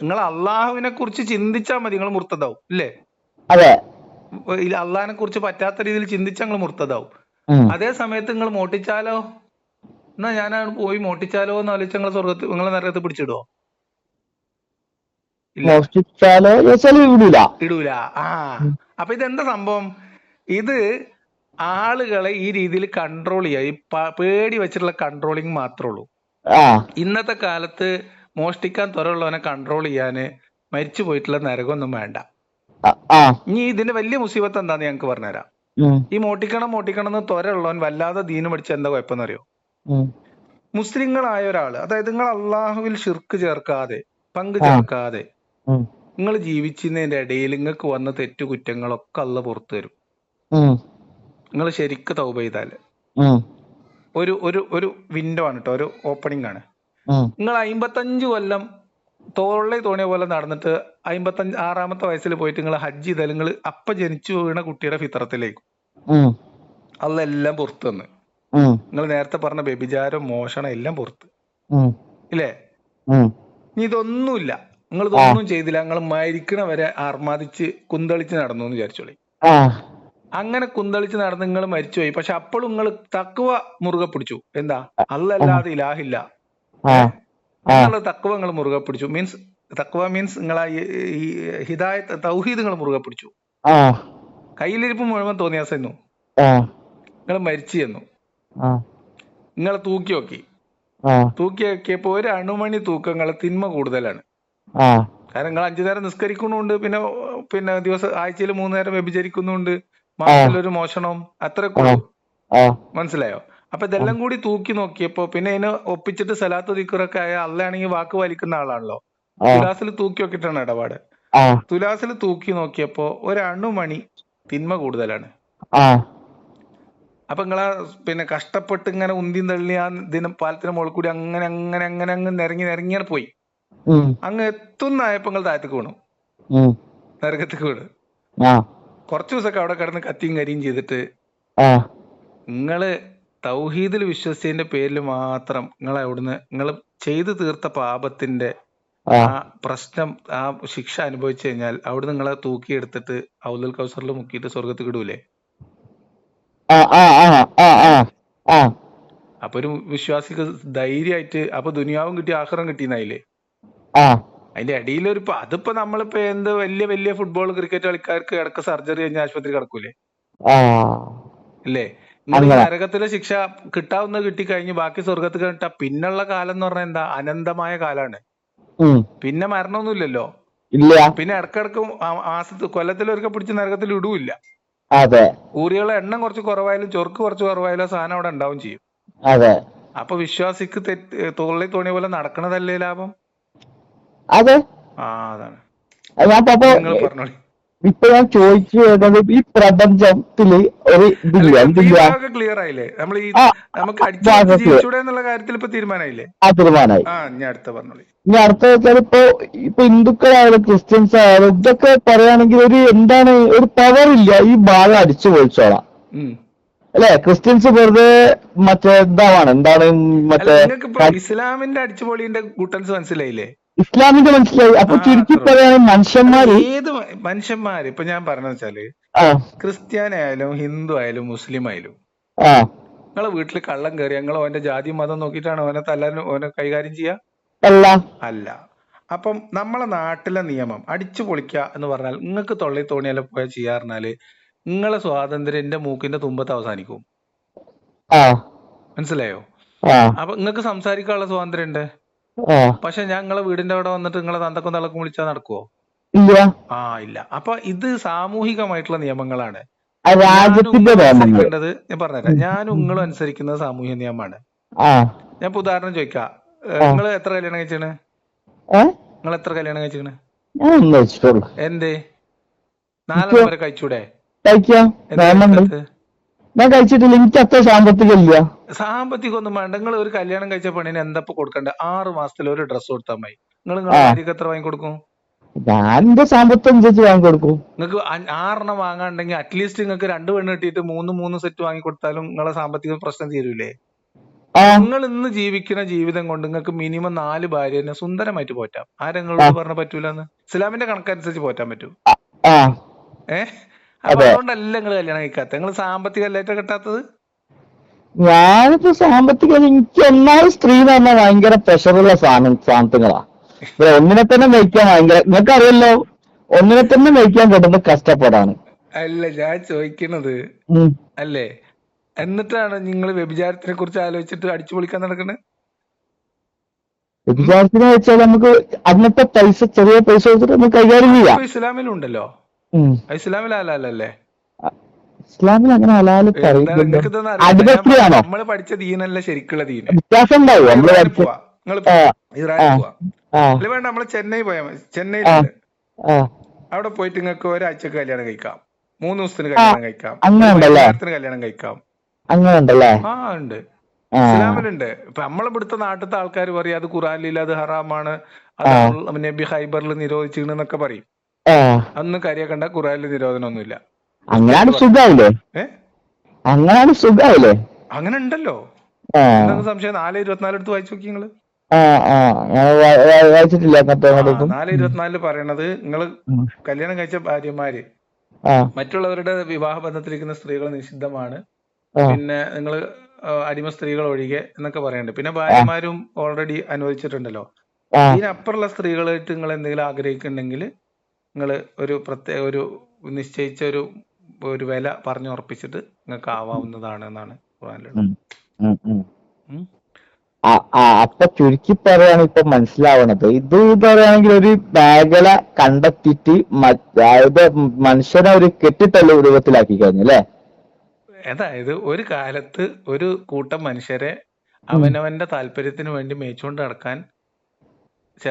നിങ്ങൾ അള്ളാഹുവിനെ കുറിച്ച് ചിന്തിച്ചാൽ മതി, നിങ്ങൾ മുർത്തതാവും, ഇല്ലേ? അള്ളാഹിനെ കുറിച്ച് പറ്റാത്ത രീതിയിൽ ചിന്തിച്ചാൽ നിങ്ങൾ മുർത്തതാവും. അതേ സമയത്ത് നിങ്ങൾ മോട്ടിച്ചാലോ, എന്നാ ഞാനാണ് പോയി മോട്ടിച്ചാലോ എന്ന് ആലോചിച്ച നിങ്ങൾ സ്വർഗത്ത് നിങ്ങളെ നരകത്ത് പിടിച്ചിടുവോ? ഇടൂല. അപ്പൊ ഇതെന്താ സംഭവം? ഇത് ആളുകളെ ഈ രീതിയിൽ കൺട്രോൾ ചെയ്യുക, ഈ പേടി വെച്ചിട്ടുള്ള കൺട്രോളിങ് മാത്രമേ ഉള്ളൂ. ഇന്നത്തെ കാലത്ത് മോഷ്ടിക്കാൻ ത്വരയുള്ളവനെ കൺട്രോൾ ചെയ്യാന് മരിച്ചു പോയിട്ടുള്ള നരകമൊന്നും വേണ്ട. ഇനി ഇതിന്റെ വലിയ മുസീബത്ത് എന്താന്ന് ഞങ്ങൾക്ക് പറഞ്ഞുതരാം. ഈ മോട്ടിക്കണം എന്ന് ത്വരയുള്ളവൻ വല്ലാതെ ദീന് പഠിച്ച എന്താ കുഴപ്പമെന്ന് അറിയോ? മുസ്ലിങ്ങളായ ഒരാള്, അതായത് നിങ്ങൾ അള്ളാഹുവിൽ ഷിർക്ക് ചേർക്കാതെ, പങ്കു ചേർക്കാതെ നിങ്ങൾ ജീവിച്ചതിന്റെ ഇടയിൽ നിങ്ങൾക്ക് വന്ന തെറ്റുകുറ്റങ്ങളൊക്കെ അള്ള പുറത്തു തരും. നിങ്ങൾ ശരിക്ക് തൗബ ചെയ്താല് ഒരു വിൻഡോ ആണ് കേട്ടോ, ഒരു ഓപ്പണിംഗ് ആണ്. നിങ്ങൾ 55 കൊല്ലം തോണിയ പോലെ നടന്നിട്ട് 56-ാമത്തെ വയസ്സിൽ പോയിട്ട് നിങ്ങൾ ഹജ്ജ് ചെയ്താൽ നിങ്ങൾ അപ്പ ജനിച്ചു വീണ കുട്ടിയുടെ ഫിത്രത്തിലേക്ക് അതെല്ലാം പുറത്തു വന്ന് നിങ്ങൾ നേരത്തെ പറഞ്ഞ വ്യഭിചാരം, മോഷണം എല്ലാം പുറത്ത്, ഇല്ലേ? ഇനി ഇതൊന്നുമില്ല, നിങ്ങൾ ഇതൊന്നും ചെയ്തില്ല, നിങ്ങൾ മരിക്കണ വരെ ആർമാദിച്ച് കുന്തളിച്ച് നടന്നു എന്ന് വിചാരിച്ചോളി. അങ്ങനെ കുന്തളിച്ച് നടന്ന് നിങ്ങൾ മരിച്ചുപോയി. പക്ഷെ അപ്പോഴും നിങ്ങൾ തഖ്വ മുറുകെ പിടിച്ചു. എന്താ? അല്ലാതെ ഇലാഹില്ല എന്നുള്ള തഖ്വ നിങ്ങൾ മുറുകെ പിടിച്ചു. തഖ്വ മീൻസ് നിങ്ങൾ ഈ ഹിദായത്ത് തൗഹീദ് നിങ്ങൾ മുറുകെ പിടിച്ചു. കയ്യിലിരിപ്പ് മുഴുവൻ തോന്നിയാസെന്നു നിങ്ങൾ മരിച്ചു ചെന്നു. നിങ്ങൾ തൂക്കി നോക്കിയപ്പോ ഒരു അണുമണി തൂക്കങ്ങളെ തിന്മ കൂടുതലാണ്. കാരണം നിങ്ങൾ 5 നേരം നിസ്കരിക്കുന്നുണ്ട്, പിന്നെ ദിവസം ആഴ്ചയിൽ 3 നേരം വ്യഭിചരിക്കുന്നുണ്ട്, മാസത്തിലൊരു മോഷണം, അത്രയൊക്കെ ഉള്ളൂ. മനസ്സിലായോ? അപ്പൊ ഇതെല്ലാം കൂടി തൂക്കി നോക്കിയപ്പോ പിന്നെ ഇതിനെ ഒപ്പിച്ചിട്ട് സലാത്ത് ദിക്റൊക്കെ ആയ അള്ളയാണെങ്കിൽ വാക്ക് വലിക്കുന്ന ആളാണല്ലോ. തുലാസിൽ തൂക്കി നോക്കിയിട്ടാണ് ഇടപാട്. തുലാസിൽ തൂക്കി നോക്കിയപ്പോ ഒരു അണുമണി തിന്മ കൂടുതലാണ്. ആ അപ്പൊ നിങ്ങളാ പിന്നെ കഷ്ടപ്പെട്ട് ഇങ്ങനെ ഉന്തിയും തള്ളി ആ പാലത്തിന് മുകളിൽ കൂടി അങ്ങനെ അങ്ങനെ അങ്ങനെ അങ്ങ് നിരങ്ങിയാണ് പോയി. ഉം അങ്ങ് എത്തുന്നായപ്പോ നിങ്ങൾ താഴത്തേക്ക് വീണു, ഉം നരകത്തേക്ക് വീണ്. ആ കുറച്ചു ദിവസമൊക്കെ അവിടെ കിടന്ന് കത്തിയും കരിയും ചെയ്തിട്ട് ആ നിങ്ങള് തൗഹീദിൽ വിശ്വസിച്ചതിന്റെ പേരിൽ മാത്രം നിങ്ങൾ അവിടുന്ന് നിങ്ങൾ ചെയ്തു തീർത്ത പാപത്തിന്റെ ആ ആ പ്രശ്നം, ആ ശിക്ഷ അനുഭവിച്ചു കഴിഞ്ഞാൽ അവിടെ നിങ്ങളെ തൂക്കിയെടുത്തിട്ട് ഔദുൽ കൗസറിൽ മുക്കിയിട്ട് സ്വർഗത്തിൽ ഇടൂലേ? ആ ആ ആ ആ ആ ഏഹ് ആ അപ്പൊ ഒരു വിശ്വാസിക്ക് ധൈര്യമായിട്ട് അപ്പൊ ദുനിയാവും കിട്ടി ആഖിറം കിട്ടിയെന്നായില്ലേ? ആ അതിന്റെ അടിയിലൊരു അതിപ്പോ നമ്മളിപ്പോ എന്ത് വലിയ വലിയ ഫുട്ബോൾ ക്രിക്കറ്റ് കളിക്കാർക്ക് ഇടക്ക് സർജറി കഴിഞ്ഞ ആശുപത്രി കിടക്കൂലേ? ആ ഇല്ലേ? നിങ്ങൾ ഈ അങ്ങനെ നരകത്തിലെ ശിക്ഷ കിട്ടാവുന്ന കിട്ടിക്കഴിഞ്ഞ് ബാക്കി സ്വർഗത്തിൽ കിട്ടാ പിന്നുള്ള കാലം എന്ന് പറഞ്ഞാൽ എന്താ? അനന്തമായ കാലാണ്. ഉം പിന്നെ മരണമൊന്നുമില്ലല്ലോ. ഇല്ല പിന്നെ ഇടക്കിടക്ക് കൊല്ലത്തിലൊരുക്കെ പിടിച്ച് നരകത്തിൽ ഇടൂല്ല. അതെ ഊറിയുള്ള എണ്ണം കുറച്ച് കുറവായാലും ചൊർക്ക് കുറച്ച് കുറവായാലും ആ സാധനം അവിടെ ഉണ്ടാവും ചെയ്യും. അതെ അപ്പൊ വിശ്വാസിക്ക് തോളി തോന്നിയ പോലെ നടക്കണതല്ലേ ലാഭം? അതെ ആ അതാണ്. ഞാൻ അപ്പൊ നിങ്ങൾ പറഞ്ഞോളി. ഇപ്പൊ ഞാൻ ചോദിച്ചു വരുന്നത് ഈ പ്രപഞ്ചത്തില് ഒരു അല്ല ഇതില്ല നിങ്ങൾക്ക് ഈ എന്തില്ല ഭാഗമൊക്കെ ക്ലിയർ ആയില്ലേ? നമ്മൾ ഈ ആ നമുക്ക് അടിച്ചു പൊളിച്ച് ഭാഗത്ത് ജീവിച്ചൂടെ എന്നുള്ള കാര്യത്തിൽ ഇപ്പൊ തീരുമാനമായില്ലേ? ആ തീരുമാനമായി. ആ ഞാൻ അടുത്ത പറഞ്ഞോളി. ഇനി അടുത്ത വെച്ചാൽ ഇപ്പൊ ഹിന്ദുക്കളായാലും ക്രിസ്ത്യൻസ് ആയാലും ഇതൊക്കെ പറയുകയാണെങ്കിൽ ഒരു എന്താണ് ഒരു പവർ ഇല്ല ഈ ഭാഗം അടിച്ചു പൊളിച്ചോളാം ഉം അല്ലെ. ക്രിസ്ത്യൻസ് വെറുതെ മറ്റേ എന്താണ് അല്ല മറ്റേ നിങ്ങൾക്ക് ഇപ്പൊ ഇസ്ലാമിന്റെ അടിച്ചുപൊളിന്റെ കൂട്ടൻസ് മനസ്സിലായില്ലേ? ഇസ്ലാമിന്റെ മനസ്സിലായി. അപ്പൊ ആ ചുരുക്കി അത്രേ ഉള്ളൂ. പറയുകയാണെങ്കിൽ അല്ല മനുഷ്യന്മാര് ഏത് മനുഷ്യന്മാര് ഇപ്പൊ ഞാൻ പറഞ്ഞ വെച്ചാല് ആ ക്രിസ്ത്യാനി ആയാലും ഹിന്ദു ആയാലും മുസ്ലിം ആയാലും ആ നിങ്ങളെ വീട്ടിൽ കള്ളം കയറി നിങ്ങൾ ഓന്റെ ജാതി മതം നോക്കിയിട്ടാണ് ഓനെ തല്ലാനും ഓനെ കൈകാര്യം ചെയ്യുക? അല്ല അല്ല. അപ്പം നമ്മളെ നാട്ടിലെ നിയമം അടിച്ചു പൊളിക്കുക എന്ന് പറഞ്ഞാൽ നിങ്ങൾക്ക് തൊള്ളി തോണിയാലും പോയാൽ ചെയ്യാറിഞ്ഞാല് നിങ്ങളെ സ്വാതന്ത്ര്യം എന്റെ മൂക്കിന്റെ തുമ്പത്ത് അവസാനിക്കും. ആ മനസ്സിലായോ? ആ അപ്പൊ നിങ്ങൾക്ക് സംസാരിക്കാനുള്ള സ്വാതന്ത്ര്യം ഉണ്ട്. ആ പക്ഷെ ഞാൻ നിങ്ങളെ വീടിന്റെ അവിടെ വന്നിട്ട് നിങ്ങളെ തന്തക്കും തള്ളക്കും വിളിച്ചാൽ നടക്കുവോ? ഇല്ല. ആ ഇല്ല. അപ്പൊ ഇത് സാമൂഹികമായിട്ടുള്ള നിയമങ്ങളാണ്. ആ ഞാനും രാജ്യത്തിന്റെ നിങ്ങളും നിയമങ്ങള്. അനുസരിക്കേണ്ടത് ഞാൻ പറഞ്ഞുതരാം. ഞാനും നിങ്ങളും അനുസരിക്കുന്നത് സാമൂഹ്യ നിയമമാണ്. ആ ഞാൻ ഇപ്പൊ ഉദാഹരണം ചോദിക്കാം. ആ നിങ്ങൾ എത്ര കല്യാണം കഴിച്ചാണ്? ഏ നിങ്ങൾ എത്ര കല്യാണം കഴിച്ചാണ്? ഞാൻ ഒന്ന് വെച്ചിട്ടുള്ളൂ. എന്തേ എനിക്ക് 4 വരെ കഴിച്ചൂടെ? കഴിക്കാം എന്ത് വേണമെങ്കിൽ. കഴിക്കാത്തത്? ഞാൻ കഴിച്ചിട്ടില്ല, എനിക്ക് അത്ര സാമ്പത്തികം ഇല്ല. സാമ്പത്തികം ഒന്നും വേണ്ട. നിങ്ങൾ ഒരു കല്യാണം കഴിച്ച പെണ്ണിന് എന്താ കൊടുക്കണ്ടേ? 6 മാസത്തിൽ ഒരു ഡ്രസ്സ് കൊടുത്താൽ മതി. നിങ്ങളെ ആ ഭാര്യക്ക് എത്ര വാങ്ങി കൊടുക്കും? ഞാൻ എന്റെ സാമ്പത്തികം അനുസരിച്ച് വാങ്ങി കൊടുക്കും. നിങ്ങൾക്ക് 6 വാങ്ങാണ്ടെങ്കിൽ അറ്റ്ലീസ്റ്റ് നിങ്ങൾക്ക് 2 പെണ്ണ് കിട്ടിയിട്ട് 3 സെറ്റ് വാങ്ങി കൊടുത്താലും നിങ്ങളെ സാമ്പത്തിക പ്രശ്നം തീരൂലേ? ആ നിങ്ങൾ ഇന്ന് ജീവിക്കുന്ന ജീവിതം കൊണ്ട് നിങ്ങൾക്ക് മിനിമം 4 ഭാര്യനെ സുന്ദരമായിട്ട് പോറ്റാം. ആരാ ആ നിങ്ങളോട് പറഞ്ഞ പറ്റൂലെന്ന്? ഇസ്ലാമിന്റെ കണക്കനുസരിച്ച് പോറ്റാൻ പറ്റും. ആ ഏഹ് അപ്പൊ അതെ. അതുകൊണ്ടല്ല നിങ്ങൾ കല്യാണം കഴിക്കാത്തത്. നിങ്ങൾ സാമ്പത്തിക അല്ലായിട്ട് കിട്ടാത്തത്. ഞാനിപ്പോ സാമ്പത്തികം എനിക്ക് ഒന്നാമത് സ്ത്രീ എന്ന് പറഞ്ഞാൽ ഭയങ്കര പ്രഷറുള്ള സാധനങ്ങളാ. ഇവിടെ ഒന്നിനെ തന്നെ നയിക്കാൻ ഭയങ്കര, നിങ്ങൾക്ക് അറിയല്ലോ, ഒന്നിനെ തന്നെ നയിക്കാൻ കിട്ടുന്ന കഷ്ടപ്പാടാണ്. അല്ല ഞാൻ ചോദിക്കുന്നത്, ഉം. അല്ലേ? എന്നിട്ടാണ് നിങ്ങൾ വ്യഭിചാരത്തിനെ കുറിച്ച് ആലോചിച്ചിട്ട് അടിച്ചു പൊളിക്കാൻ നടക്കുന്നത്? വ്യഭിചാരത്തിനെ വെച്ചാൽ നമുക്ക് അന്നത്തെ പൈസ, ചെറിയ പൈസ വെച്ചിട്ട് നമുക്ക് കൈകാര്യം ചെയ്യാം. അതിപ്പോ ഇസ്ലാമിലും ഉണ്ടല്ലോ. ഉം. ഇസ്ലാമിൽ ഹലാലല്ലേ? ഇസ്ലാമിൽ അങ്ങനെ ഹലാല് എന്താണ് പറയുന്നുണ്ടോ? നിങ്ങൾക്ക് ഇതൊന്നും അറിയില്ല? ഞാൻ അടിമസ്ത്രീ പറഞ്ഞ ആണോ? നമ്മള് പഠിച്ച ദീനല്ല ശരിക്കുള്ള ദീന്. വ്യത്യാസം ഉണ്ടാവും നമ്മൾ നമ്മള് ഇസ്രായേലിൽ പഠിച്ച. പോവാ. നിങ്ങൾ ആ ആ ഇസ്രായേലിൽ പോവാ. ആ അല്ല വേണ്ട, നമ്മള് ചെന്നൈ പോയാൽ മതി. ആ ചെന്നൈയിലുണ്ട്. ആ അവിടെ പോയിട്ട് നിങ്ങൾക്ക് ഒരാഴ്ചക്ക് കല്യാണം കഴിക്കാം, 3 ദിവസത്തിന് ആ കല്യാണം കഴിക്കാം, അങ്ങനെ ഒരു ഉണ്ടല്ലേ? വൈകുന്നേരത്തിന് കല്യാണം കഴിക്കാം. അങ്ങനെ ഉണ്ടല്ലേ? ആ ഉണ്ട്. ആ ഇസ്ലാമിലുണ്ട്. ഇപ്പൊ നമ്മളിവിടുത്തെ നാട്ടിലത്തെ ആൾക്കാർ പറയും അത് ഖുറാനിലില്ല, അത് ഹറാമാണ്, ആ അത് നബി ഹൈബറിൽ നിരോധിച്ചിരുന്നൊക്കെ പറയും. ആ അതൊന്നും കരിയാക്കണ്ട. ഖുറാനിൽ നിരോധനമൊന്നുമില്ല. അങ്ങനാണ് കൃത്യമായിട്ട് പറഞ്ഞു. സുഖായില്ലേ? ഏ അങ്ങനാണ് സുഖായില്ലേ? അങ്ങനെ ഉണ്ടല്ലോ. ആ എന്താണ് സംശയം? 4:24 എടുത്ത് വായിച്ചു നോക്കി നിങ്ങള്. ആ ആ ഞാൻ വായിച്ചിട്ടില്ല അങ്ങനത്തെ ആ അങ്ങോട്ടൊന്നും. 4:24 പറയണത് നിങ്ങൾ ഉം. കല്യാണം കഴിച്ച ഭാര്യമാര് ആ മറ്റുള്ളവരുടെ വിവാഹ ബന്ധത്തിലിരിക്കുന്ന സ്ത്രീകൾ നിഷിദ്ധമാണ്. ആ പിന്നെ നിങ്ങൾ അടിമ സ്ത്രീകൾ ഒഴികെ എന്നൊക്കെ പറയുന്നുണ്ട്. പിന്നെ ആ ഭാര്യമാരും ഓൾറെഡി അനുവദിച്ചിട്ടുണ്ടല്ലോ. ആ ഇതിനപ്പുറമുള്ള സ്ത്രീകളായിട്ട് നിങ്ങൾ എന്തെങ്കിലും ആഗ്രഹിക്കുന്നുണ്ടെങ്കിൽ നിങ്ങൾ ഒരു പ്രത്യേക ഒരു നിശ്ചയിച്ച ഒരു വില പറഞ്ഞുറപ്പിച്ചിട്ട് നിങ്ങൾക്ക് ആവാവുന്നതാണ് എന്നാണ് ഖുറാനിലുള്ളത്. ഉം. ഉം. ഉം. ഉം. അപ്പൊ ചുരുക്കി പറയാണ് ഇപ്പൊ മനസ്സിലാവണത്. ഇത് പറയുകയാണെങ്കിൽ ഒരു മേഖല കണ്ടെത്തിയിട്ട് അതായത് മനുഷ്യനെ ഒരു കെട്ടിത്തള്ള രൂപത്തിലാക്കി കഴിഞ്ഞു അല്ലേ? അതായത് ഒരു കാലത്ത് ഒരു കൂട്ടം മനുഷ്യരെ ഉം. അവനവന്റെ താല്പര്യത്തിന് വേണ്ടി മേയിച്ചുകൊണ്ട് നടക്കാൻ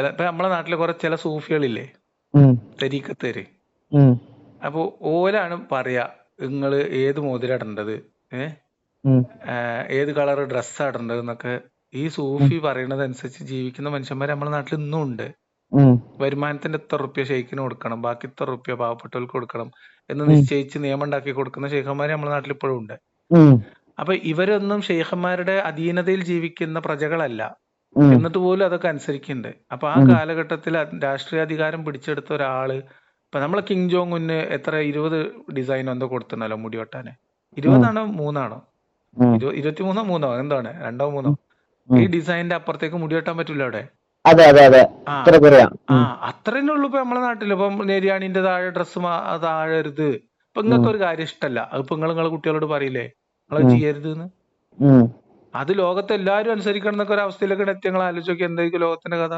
ഇപ്പൊ നമ്മളെ നാട്ടിലെ ചില സൂഫികളില്ലേ, ഉം. തരീക്കത്തേര്. ഉം. അപ്പൊ ഓലാണ് പറയാ നിങ്ങൾ ഏത് മോതിരം ഇടേണ്ടത്, ഏഹ് ഉം, ഏത് കളർ ഡ്രസ്സാ ഇടേണ്ടത് എന്നൊക്കെ ഈ ഉം, സൂഫി പറയുന്നത് അനുസരിച്ച് ജീവിക്കുന്ന മനുഷ്യന്മാർ നമ്മുടെ നാട്ടിൽ ഇന്നും ഉണ്ട്. ഉം, വരുമാനത്തിന്റെ ഇത്ര റുപ്യ ഷെയ്ക്കിന് കൊടുക്കണം, ബാക്കി ഇത്ര റുപ്യ പാവപ്പെട്ടവർക്ക് കൊടുക്കണം എന്ന് ഉം, നിശ്ചയിച്ച് നിയമം ഉണ്ടാക്കി കൊടുക്കുന്ന ഷെയ്ഖന്മാർ നമ്മുടെ നാട്ടിൽ ഇപ്പോഴും ഉണ്ട്. ഉം, അപ്പൊ ഇവരൊന്നും ഷെയ്ഖന്മാരുടെ അധീനതയിൽ ജീവിക്കുന്ന പ്രജകളല്ല, ഉം, എന്നിട്ട് പോലും അതൊക്കെ അനുസരിക്കുന്നുണ്ട്. അപ്പൊ ആ ഉം, കാലഘട്ടത്തിൽ രാഷ്ട്രീയാധികാരം പിടിച്ചെടുത്ത ഒരാള്, ഇപ്പൊ നമ്മളെ കിങ് ജോങ് ഉന്ന് എത്ര 20 ഡിസൈൻ എന്തോ കൊടുത്തിട്ടുണ്ടല്ലോ മുടി വെട്ടാന്. ഉം, 20ആണോ 3ആണോ, ഉം, 23 എന്താണ് 2 3 ഈ ഉം. ഡിസൈനിന്റെ അപ്പുറത്തേക്ക് മുടി വെട്ടാൻ പറ്റൂല അവിടെ. അതെ അതെ അതെ, ആ ഇത്ര പറയാം. ആ അത്രന്നെ ഉള്ളൂ ഇപ്പൊ നമ്മളെ നാട്ടില്. ഇപ്പം നെര്യാണിന്റെ താഴെ ഡ്രസ്സ് താഴരുത്. ഇപ്പൊ ഉം, നിങ്ങൾക്ക് ഒരു കാര്യം ഇഷ്ടമല്ല, അതിപ്പോ നിങ്ങളെ കുട്ടികളോട് പറയില്ലേ നിങ്ങൾ ഉം, ചെയ്യരുത് എന്ന്. ഉം, അത് ലോകത്തെ എല്ലാവരും അനുസരിക്കണം എന്നൊക്കെ ഒരു അവസ്ഥയിലൊക്കെ എത്തി. നിങ്ങൾ ആലോചിച്ച് നോക്കി എന്തായിരിക്കും ലോകത്തിന്റെ കഥ.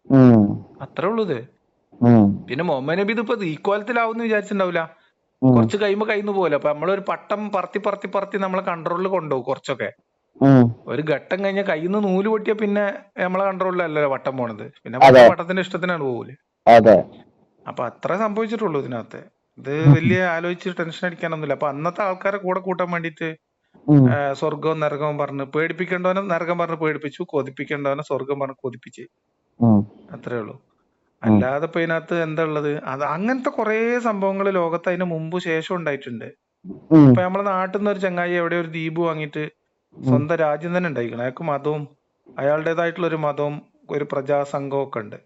ഉം, അത്രേ ഉള്ളൂ ഇത്. ഉം, പിന്നെ മുഹമ്മദ് നബി ഇതിപ്പോ ഈക്വാലത്തിലാവുമെന്ന് വിചാരിച്ചിട്ടുണ്ടാവില്ല. ഉം, കുറച്ച് കഴിയുമ്പോ കയ്യിന്ന് പോലെ. അപ്പൊ നമ്മളൊരു പട്ടം പറത്തി പറത്തി പറത്തി നമ്മളെ കൺട്രോളിൽ കൊണ്ടുപോകും കുറച്ചൊക്കെ. ഉം. ഒരു ഘട്ടം കഴിഞ്ഞാൽ കയ്യിൽ നിന്ന് നൂല് പൊട്ടിയാ പിന്നെ നമ്മളെ കൺട്രോളിലല്ലല്ലോ വട്ടം പോണത്. പിന്നെ അതെ പട്ടം വട്ടത്തിന്റെ ഇഷ്ടത്തിനാണ് പോകൂല്. അതെ. അപ്പൊ അത്ര സംഭവിച്ചിട്ടുള്ളൂ ഇതിനകത്ത്. ഇത് വലിയ ആലോചിച്ച് ടെൻഷൻ അടിക്കാനൊന്നുമില്ല. അപ്പൊ അന്നത്തെ ആൾക്കാരെ കൂടെ കൂട്ടാൻ വേണ്ടിയിട്ട് ഉം, സ്വർഗവും നരകവും പറഞ്ഞ് പേടിപ്പിക്കേണ്ടവനെ നരകം പറഞ്ഞ് പേടിപ്പിച്ചു, കൊതിപ്പിക്കേണ്ടവനെ സ്വർഗം പറഞ്ഞ് കൊതിപ്പിച്ച്. ഉം, അത്രേ ഉള്ളൂ. ഉം, അല്ലാതെ ഇപ്പൊ ഇതിനകത്ത് എന്താ ഉള്ളത്? അത് അങ്ങനത്തെ കുറെ സംഭവങ്ങൾ ലോകത്ത് അതിന് മുമ്പ് ശേഷം ഉണ്ടായിട്ടുണ്ട്. ഉം, ഇപ്പൊ നമ്മളെ നാട്ടിൽ നിന്ന് ഒരു ചങ്ങായി എവിടെ ഒരു ദ്വീപ് വാങ്ങിയിട്ട് ഉം, സ്വന്തം രാജ്യം തന്നെ ഉണ്ടായിരിക്കണം. അയാൾക്ക് മതവും അയാളുടേതായിട്ടുള്ള ഒരു മതവും ഒരു പ്രജാസംഘവും ഒക്കെ ഉണ്ട്.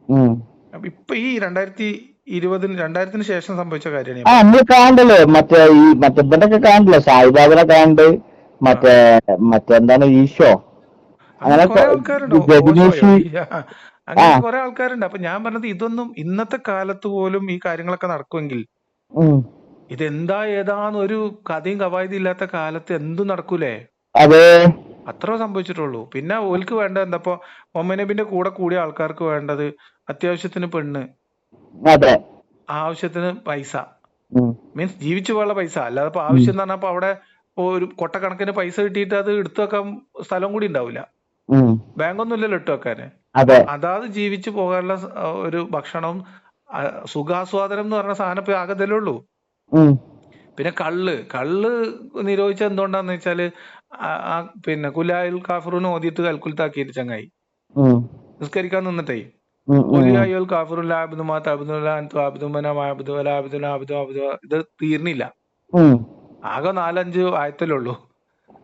ഉം. അപ്പൊ ഇപ്പൊ ഈ 2020 ശേഷം സംഭവിച്ച കാര്യമാണ് ഞാൻ ആ, പറഞ്ഞത്. നമ്മള് കാണണ്ടല്ലോ, മറ്റേ ഇവന്റൊക്കെ കാണണ്ടല്ലോ, സായിബാബനെ കാണണ്ട്, ആ മറ്റേ മറ്റെന്താണ് ഈശോ, അങ്ങനെ അങ്ങനെ കുറെ ആൾക്കാരുണ്ട്. ഓശോയോ രജനീഷ്. ആ. അങ്ങനെ കുറെ ആൾക്കാരുണ്ട്. അപ്പൊ ഞാൻ പറഞ്ഞത് ഇതൊന്നും ഇന്നത്തെ കാലത്ത് പോലും ഈ കാര്യങ്ങളൊക്കെ നടക്കുമെങ്കിൽ ഉം. ഇതെന്താ ഏതാന്ന് ഒരു കഥയും കവായതും ഇല്ലാത്ത കാലത്ത് എന്തും നടക്കൂലേ. അതെ. അത്ര സംഭവിച്ചിട്ടുള്ളൂ. പിന്നെ ഓൽക്ക് വേണ്ടത് എന്താ? ഇപ്പൊ മുഹമ്മദ് നബിന്റെ കൂടെ കൂടിയ ആൾക്കാർക്ക് വേണ്ടത് അത്യാവശ്യത്തിന് പെണ്ണ്, അതെ. ആവശ്യത്തിന് പൈസ, ഉം, മീൻസ് ജീവിച്ചു പോകാനുള്ള പൈസ. അല്ലാതെ ഇപ്പൊ ഉം, ആവശ്യം എന്ന് പറഞ്ഞപ്പോ അവിടെ ഒരു കൊട്ടക്കണക്കിന് പൈസ കിട്ടിയിട്ട് അത് എടുത്തു വെക്കാൻ സ്ഥലം കൂടി ഉണ്ടാവില്ല. ഉം. ബാങ്കൊന്നും ഇല്ലല്ലോ ഇട്ട് വെക്കാന്. അപ്പൊ അതെ. അതാത് ജീവിച്ചു പോകാനുള്ള ഒരു ഭക്ഷണവും സുഖാസ്വാദനം എന്ന് പറഞ്ഞ സാധനം ഇപ്പൊ ആകെ ഇതല്ലേ ഉള്ളൂ. ഉം, പിന്നെ കള്ള് നിരോധിച്ചത് എന്തുകൊണ്ടാന്ന് വെച്ചാല് ആ പിന്നെ കുലായിൽ കാഫറൂന് ഓതിയിട്ട് കൽക്കുലത്താക്കിയിട്ട് ചങ്ങായി ഉം, നിസ്കരിക്കാൻ നിന്നിട്ടേ ഉം, ഉം. ഒലിയായോൽ കാഫറുൽ ആബിദുമാ തഅബുദുല്ലാ അൻതു ആബിദുമന മാഅബുദു വലാ ആബിദുന ആബിദു ആബിദു ഇത് തീർന്നില്ല. ഉം. ആകെ 4-5 ആയത്തല്ലേ ഉള്ളൂ.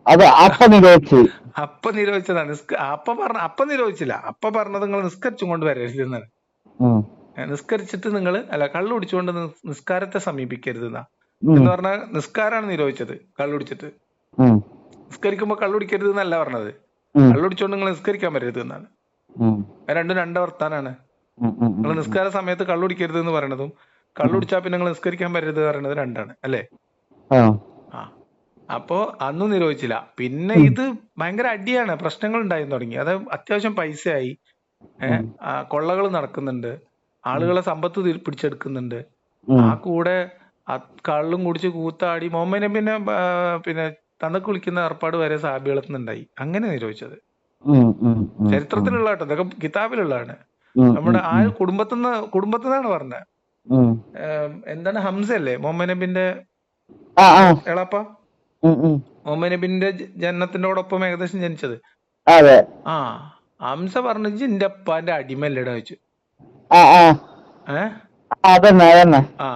അതെ, അപ്പൊ നിരോധിച്ച്. അപ്പൊ നിരോധിച്ചതാണ്. അപ്പൊ നിരോധിച്ചില്ല. അപ്പൊ പറഞ്ഞത് നിങ്ങൾ നിസ്കരിച്ചും കൊണ്ട് വരരുത് എന്നാണ്. ഉം, നിസ്കരിച്ചിട്ട് നിങ്ങൾ അല്ല കള്ളു കുടിച്ചുകൊണ്ട് നിസ്കാരത്തെ സമീപിക്കരുത് എന്നാ. ഉം, എന്ന് പറഞ്ഞാൽ നിസ്കാരാണ് നിരോധിച്ചത്. കള്ളു കുടിച്ചിട്ട് ഉം, നിസ്കരിക്കുമ്പോ കള്ളു കുടിക്കരുത് എന്നല്ല പറഞ്ഞത്. ഉം, കള്ളു കുടിച്ചുകൊണ്ട് നിങ്ങൾ നിസ്കരിക്കാൻ വരരുത് എന്നാണ്. ഉം, അത് രണ്ടും രണ്ട് വർത്താനാണ്. ഉം, ഉം, നിങ്ങൾ ഉം, നിസ്കാര സമയത്ത് കള്ളു കുടിക്കരുത് എന്ന് പറയണതും കള്ളു കുടിച്ചാൽ പിന്നെ നിങ്ങൾ നിസ്കരിക്കാൻ വരരുത് പറയണത് രണ്ടാണ് അല്ലേ. ആ. ആ അപ്പോ അന്നും നിരോധിച്ചില്ല. പിന്നെ ഉം, ഇത് ഭയങ്കര അടിയാണ്, പ്രശ്നങ്ങൾ ഉണ്ടായി തുടങ്ങി. അത് അത്യാവശ്യം പൈസയായി. ഉം, കൊള്ളകൾ നടക്കുന്നുണ്ട്, ഉം, ആളുകളെ സമ്പത്ത് പിടിച്ചെടുക്കുന്നുണ്ട്. ഉം, ആ കൂടെ കള്ളും കുടിച്ച് കൂത്താടി മുഹമ്മദ് നബിനെ പിന്നെ തന്നക്ക് വിളിക്കുന്ന ഏർപ്പാട് വരെ സാബികളത്തുനിന്നുണ്ടായി. അങ്ങനെ നിരോധിച്ചത് ഉം, ഉം, ഉം, ചരിത്രത്തിലുള്ള കേട്ടോ, ഇതൊക്കെ കിതാബിലുള്ളതാണ്. ഉം, നമ്മുടെ ആ ഉം, കുടുംബത്തിന്നാണ് പറഞ്ഞത്. ഉം. എന്താണ് ഹംസ അല്ലേ മുഹമ്മദ് നബിന്റെ ആ, ആ. എളാപ്പ? ഉം, ഉം. മുഹമ്മദ് നബിന്റെ ജനനത്തിനോടൊപ്പം ഏകദേശം ജനിച്ചത്. അതെ. ആ ഹംസ പറഞ്ഞു ഇന്റെ അപ്പാന്റെ അടിമല്ലേടാ വെച്ചു. ആ, ആ. ഏഹ് അതന്നെ അതന്നെ. ആ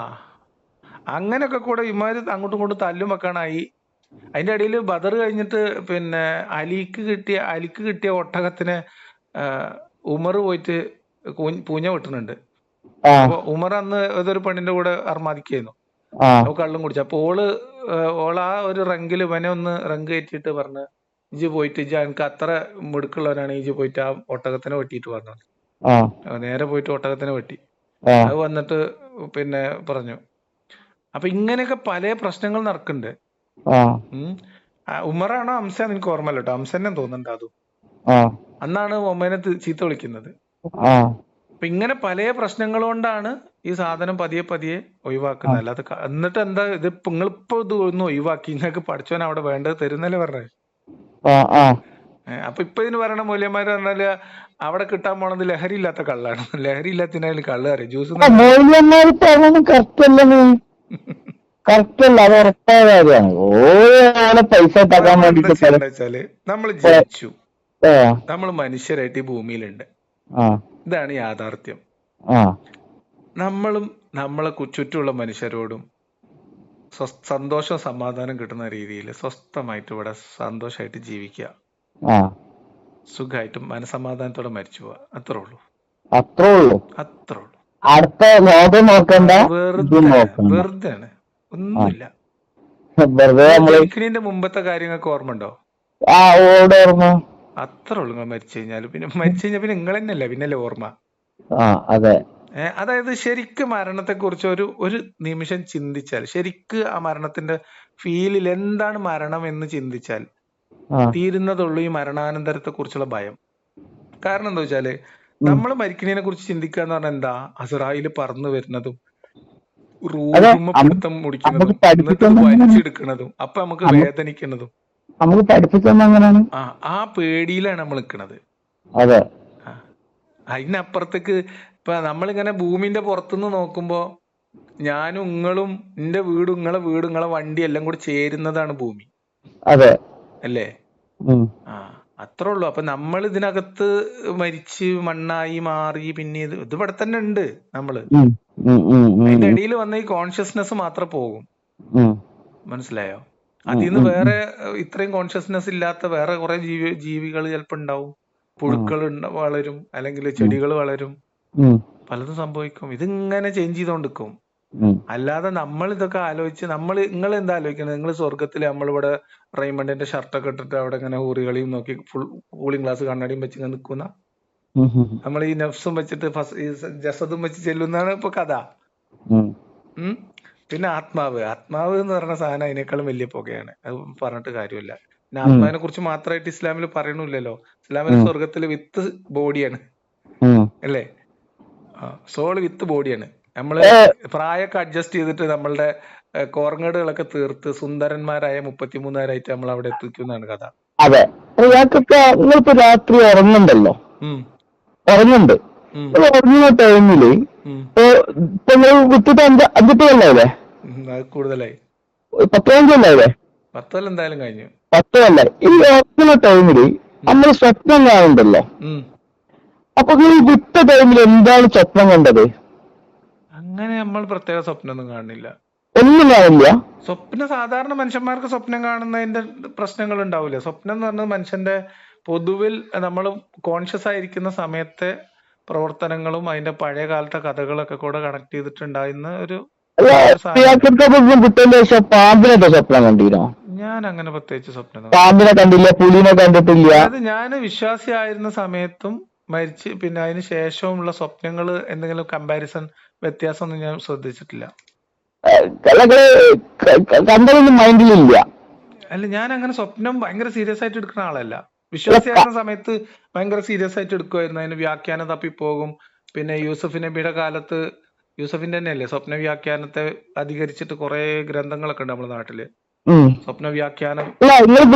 അങ്ങനെയൊക്കെ കൂടെ ഇമാര് അങ്ങോട്ടും ഇങ്ങോട്ടും തല്ലും വെക്കാനായി. അതിന്റെ ഇടയിൽ ബദർ കഴിഞ്ഞിട്ട് പിന്നെ അലിക്ക് കിട്ടിയ ഒട്ടകത്തിന് ഉമർ പോയിട്ട് പൂഞ്ഞ വെട്ടുന്നുണ്ട്. ആ, അപ്പൊ ഉമർ അന്ന് ഏതൊരു പെണ്ണിന്റെ കൂടെ അർമാദിക്കായിരുന്നു. ആ, അപ്പൊ കള്ളും കുടിച്ചു. അപ്പൊ ഓള് ആ ഒരു റെങ്കില് ഇവനെ ഒന്ന് റങ്ക് കയറ്റിയിട്ട് പറഞ്ഞ് ഇജ് പോയിട്ട് എനിക്ക് അത്ര മിടുക്കുള്ളവനാണ്, ഇജ് പോയിട്ട് ആ ഒട്ടകത്തിനെ വെട്ടിയിട്ട് പറഞ്ഞു. ആ, നേരെ പോയിട്ട് ഒട്ടകത്തിനെ വെട്ടി. ആ, അത് വന്നിട്ട് പിന്നെ പറഞ്ഞു. അപ്പൊ ഇങ്ങനെയൊക്കെ പല പ്രശ്നങ്ങൾ നടക്കുന്നുണ്ട്. ആ, ഉമറാണോ ഹംസയാണോ എനിക്ക് ഓർമ്മല്ല കേട്ടോ. ഹംസന്നെ തോന്നുന്നുണ്ട് അതും. ആ, അന്നാണ് മൊമ്മേനെ ചീത്ത വിളിക്കുന്നത്. ആ, അപ്പൊ ഇങ്ങനെ പല പ്രശ്നങ്ങൾ കൊണ്ടാണ് ഈ സാധനം പതിയെ പതിയെ ആ, ഒഴിവാക്കുന്നത്. അല്ലാതെ എന്നിട്ട് എന്താ ഇത് നിങ്ങളിപ്പോ ഇത് ഒന്ന് ഒഴിവാക്കി നിങ്ങൾക്ക് പഠിച്ചവൻ അവിടെ വേണ്ടത് തരുന്നല്ലേ പറഞ്ഞത്. ആ, ആ. അപ്പൊ ഇപ്പൊ ഇതിന് പറയണ മൂല്യന്മാര് പറഞ്ഞാല് അവിടെ കിട്ടാൻ പോണത് ലഹരി ഇല്ലാത്ത കള്ളാണ്. ലഹരി ഇല്ലാത്തതിനായാലും കള്ള് അറിയാം, ജ്യൂസ് മൂല്യന്മാര് പറഞ്ഞത് കറക്റ്റ് അല്ലേ നീ? കറക്റ്റ് അല്ല, അത് ഉറപ്പായ കാര്യമാണ്. ഓരോ പൈസ അപ്പൊ ഉണ്ടാക്കാൻ നമ്മൾ എന്താ വേണ്ടിട്ട് പല ചെയ്യേണ്ട വെച്ചാല് നമ്മൾ ജനിച്ചു, ആ നമ്മൾ മനുഷ്യരായിട്ട് ഈ ഭൂമിയിലുണ്ട്, ആ ഇതാണ് യാഥാർത്ഥ്യം. ആ നമ്മളും നമ്മളെ ചുറ്റുമുള്ള മനുഷ്യരോടും സന്തോഷം സമാധാനം കിട്ടുന്ന രീതിയിൽ സ്വസ്ഥമായിട്ട് ഇവിടെ സന്തോഷമായിട്ട് ജീവിക്കുക, ആ സുഖമായിട്ട് മനസമാധാനത്തോടെ മരിച്ചു പോവുക. അത്രേ ഉള്ളൂ, അത്രേ ഉള്ളൂ. അത്രേ ഉള്ളൂ. അടുത്ത ലോകം നോക്കണ്ട, ഇതും വെറുതെ നോക്കണ്ട. വെറുതെ ആണ്, ആ ഒന്നുമില്ല. വെറുതെ നിങ്ങൾ നമ്മള് ജനിക്കുന്നതിന്റെ മുമ്പത്തെ കാര്യങ്ങൾക്ക് ഓർമ്മ ഉണ്ടോ? ആ ഓടെ ഓർമ്മ. അത്രേ ഉള്ളൂ. നിങ്ങൾ മരിച്ചു കഴിഞ്ഞാൽ പിന്നെ മരിച്ചു കഴിഞ്ഞാൽ പിന്നെ നിങ്ങൾ തന്നെയല്ലേ പിന്നല്ലേ ഓർമ്മ. ആ അതെ. അതായത് ശരിക്കും മരണത്തെക്കുറിച്ച് ഒരു ഒരു നിമിഷം ചിന്തിച്ചാൽ, ശരിക്ക് ആ മരണത്തിന്റെ ഫീലിൽ എന്താണ് മരണം എന്ന് ചിന്തിച്ചാൽ ആ തീരുന്നതുള്ളൂ ഈ മരണാനന്തരത്തെ കുറിച്ചുള്ള ഭയം. കാരണം എന്താ വെച്ചാല് ഉം. നമ്മൾ മരിക്കുന്നതിനെ കുറിച്ച് ചിന്തിക്കുക എന്ന് പറഞ്ഞാൽ എന്താ, അസ്രായേല് പറന്നു വരുന്നതും അതെ, റൂഹുമ്മ പിടുത്തം നമുക്ക് മുടിക്കുന്നതും എന്നിട്ട് ഇത് പഠിപ്പിച്ചത് അങ്ങനെയാണ്. വലിച്ചെടുക്കുന്നതും അപ്പൊ നമുക്ക് വേദനിക്കുന്നതും. നമുക്ക് പഠിപ്പിച്ചത് അങ്ങനെയാണ്. ആ പേടിയിലാണ് നമ്മൾ നിൽക്കുന്നത്. അതെ. അതിനപ്പുറത്തേക്ക് ഇപ്പൊ നമ്മളിങ്ങനെ ഭൂമിന്റെ പുറത്തുനിന്ന് നോക്കുമ്പോ ഞാനും നിങ്ങളും എന്റെ വീടും നിങ്ങളെ വണ്ടി എല്ലാം കൂടി ചേരുന്നതാണ് ഭൂമി, അതെ. അല്ലേ? ഉം. അത്രേ ഉള്ളൂ. അപ്പൊ നമ്മൾ ഇതിനകത്ത് മരിച്ച് മണ്ണായി മാറി പിന്നെ ഇത് ഇവിടെ തന്നെ ഉണ്ട് നമ്മള്. ഉം. ഉം. ഉം. ഉം. അതിന്റെ ഇടയിൽ വന്ന ഈ കോൺഷ്യസ്നെസ് മാത്രം പോകും. ഉം. മനസ്സിലായോ? ഉം. അതിൽ നിന്ന് ഉം. വേറെ ഇത്രയും കോൺഷ്യസ്നെസ് ഇല്ലാത്ത വേറെ കുറെ ജീവികൾ ചിലപ്പോ ഉണ്ടാവും. പുഴുക്കൾ വളരും, അല്ലെങ്കിൽ ചെടികൾ വളരും, ഉം. പലതും സംഭവിക്കും. ഇതിങ്ങനെ ചേഞ്ച് ചെയ്തോണ്ടിരിക്കും. ഉം. അല്ലാതെ നമ്മൾ ഇതൊക്കെ ആലോചിച്ച് നിങ്ങൾ എന്താ ആലോചിക്കുന്നത്? നിങ്ങൾ സ്വർഗത്തിൽ നമ്മളിവിടെ റെയ്മണ്ടിന്റെ ഷർട്ടൊക്കെ ഇട്ടിട്ട് അവിടെ ഇങ്ങനെ ഊറികളിയും നോക്കി ഫുൾ കൂളിംഗ് ഗ്ലാസ് കണ്ണാടിയും വെച്ച് ഇങ്ങനെ നിൽക്കുന്ന, ഉം. ഉം. നമ്മൾ ഈ നഫ്സും വെച്ചിട്ട് ഈ ജസദും വെച്ച് ചെല്ലുന്നതാണ് ഇപ്പൊ കഥ. ഉം. ഉം. പിന്നെ ആത്മാവ് എന്ന് പറയുന്ന സാധനം അതിനേക്കാളും വലിയ പുകയാണ്. അത് പറഞ്ഞിട്ട് കാര്യമില്ല. പിന്നെ ആത്മാവിനെ കുറിച്ച് മാത്രമായിട്ട് ഇസ്ലാമിൽ പറയണില്ലല്ലോ. ഇസ്ലാമിൽ സ്വർഗത്തില് വിത്ത് ബോഡിയാണ്, ഉം. അല്ലേ? സോള് വിത്ത് ബോഡിയാണ്. നമ്മള് പ്രായമൊക്കെ അഡ്ജസ്റ്റ് ചെയ്തിട്ട് നമ്മളുടെ കോർങ്ങേടുകളൊക്കെ തീർത്ത് സുന്ദരന്മാരായ 33-ആയിട്ട് നമ്മൾ അവിടെ എത്തിക്കുന്നതാണ് കഥ. അതെ. ഇയാൾക്കൊക്കെ നിങ്ങളിപ്പോ രാത്രി ഉറങ്ങുന്നുണ്ടല്ലോ, ഉം. ഉറങ്ങുന്നുണ്ട്. ഉം. നിങ്ങൾ ഉറങ്ങുന്ന ടൈമില് ഉം. ഇപ്പൊ നിങ്ങൾ വിട്ടിട്ട് 5 കൊല്ലായില്ലേ? അത് കൂടുതലായി. 15 കൊല്ലായില്ലേ? 10 കൊല്ലം എന്തായാലും കഴിഞ്ഞു. 10 കൊല്ലായി. ഈ ഉറങ്ങുന്ന ടൈമില് നമ്മൾ സ്വപ്നം കാണുന്നുണ്ടല്ലോ. ഉം. അപ്പൊ നിങ്ങൾ വിട്ട ടൈമിൽ എന്താണ് സ്വപ്നം കണ്ടത്? അങ്ങനെ നമ്മൾ പ്രത്യേക സ്വപ്നമൊന്നും കാണുന്നില്ല. ഒന്നും കാണില്ല. സ്വപ്നം സാധാരണ മനുഷ്യന്മാർക്ക് സ്വപ്നം കാണുന്നതിന്റെ പ്രശ്നങ്ങൾ ഉണ്ടാവില്ല. സ്വപ്നം എന്ന് പറഞ്ഞത് മനുഷ്യന്റെ പൊതുവിൽ നമ്മൾ കോൺഷ്യസ് ആയിരിക്കുന്ന സമയത്തെ പ്രവർത്തനങ്ങളും അതിന്റെ പഴയ കാലത്തെ കഥകളൊക്കെ കൂടെ കണക്ട് ചെയ്തിട്ടുണ്ടായിരുന്ന ഒരു സാധനം. വിട്ടതിന് ശേഷം പാമ്പിനൊക്കെ സ്വപ്നം കണ്ടിരുന്നോ? ഞാൻ അങ്ങനെ പ്രത്യേകിച്ച് സ്വപ്നം പാമ്പിനെ കണ്ടില്ല, പുലിനെ കണ്ടിട്ടില്ല. അത് ഞാൻ വിശ്വാസിയായിരുന്ന സമയത്തും മരിച്ച് പിന്നെ അതിന് ശേഷവുമുള്ള സ്വപ്നങ്ങൾ എന്തെങ്കിലും കമ്പാരിസൺ വ്യത്യാസമൊന്നും ഞാൻ ശ്രദ്ധിച്ചിട്ടില്ല. കണ്ടതൊന്നും മൈൻഡിലില്ല. അല്ല, ഞാൻ അങ്ങനെ സ്വപ്നം ഭയങ്കര സീരിയസ് ആയിട്ട് എടുക്കുന്ന ആളല്ല. വിശ്വാസിയായിരുന്ന സമയത്ത് ഭയങ്കര സീരിയസ് ആയിട്ട് എടുക്കുമായിരുന്നു. അതിന് വ്യാഖ്യാനം തപ്പിപ്പോകും. പിന്നെ യൂസഫ് നബിയുടെ കാലത്ത് യൂസഫിന്റെ തന്നെയല്ലേ സ്വപ്ന വ്യാഖ്യാനത്തെ അധികരിച്ചിട്ട് കുറെ ഗ്രന്ഥങ്ങളൊക്കെ ഉണ്ട് നമ്മുടെ നാട്ടില്. സ്വപ്ന വ്യാഖ്യാനം.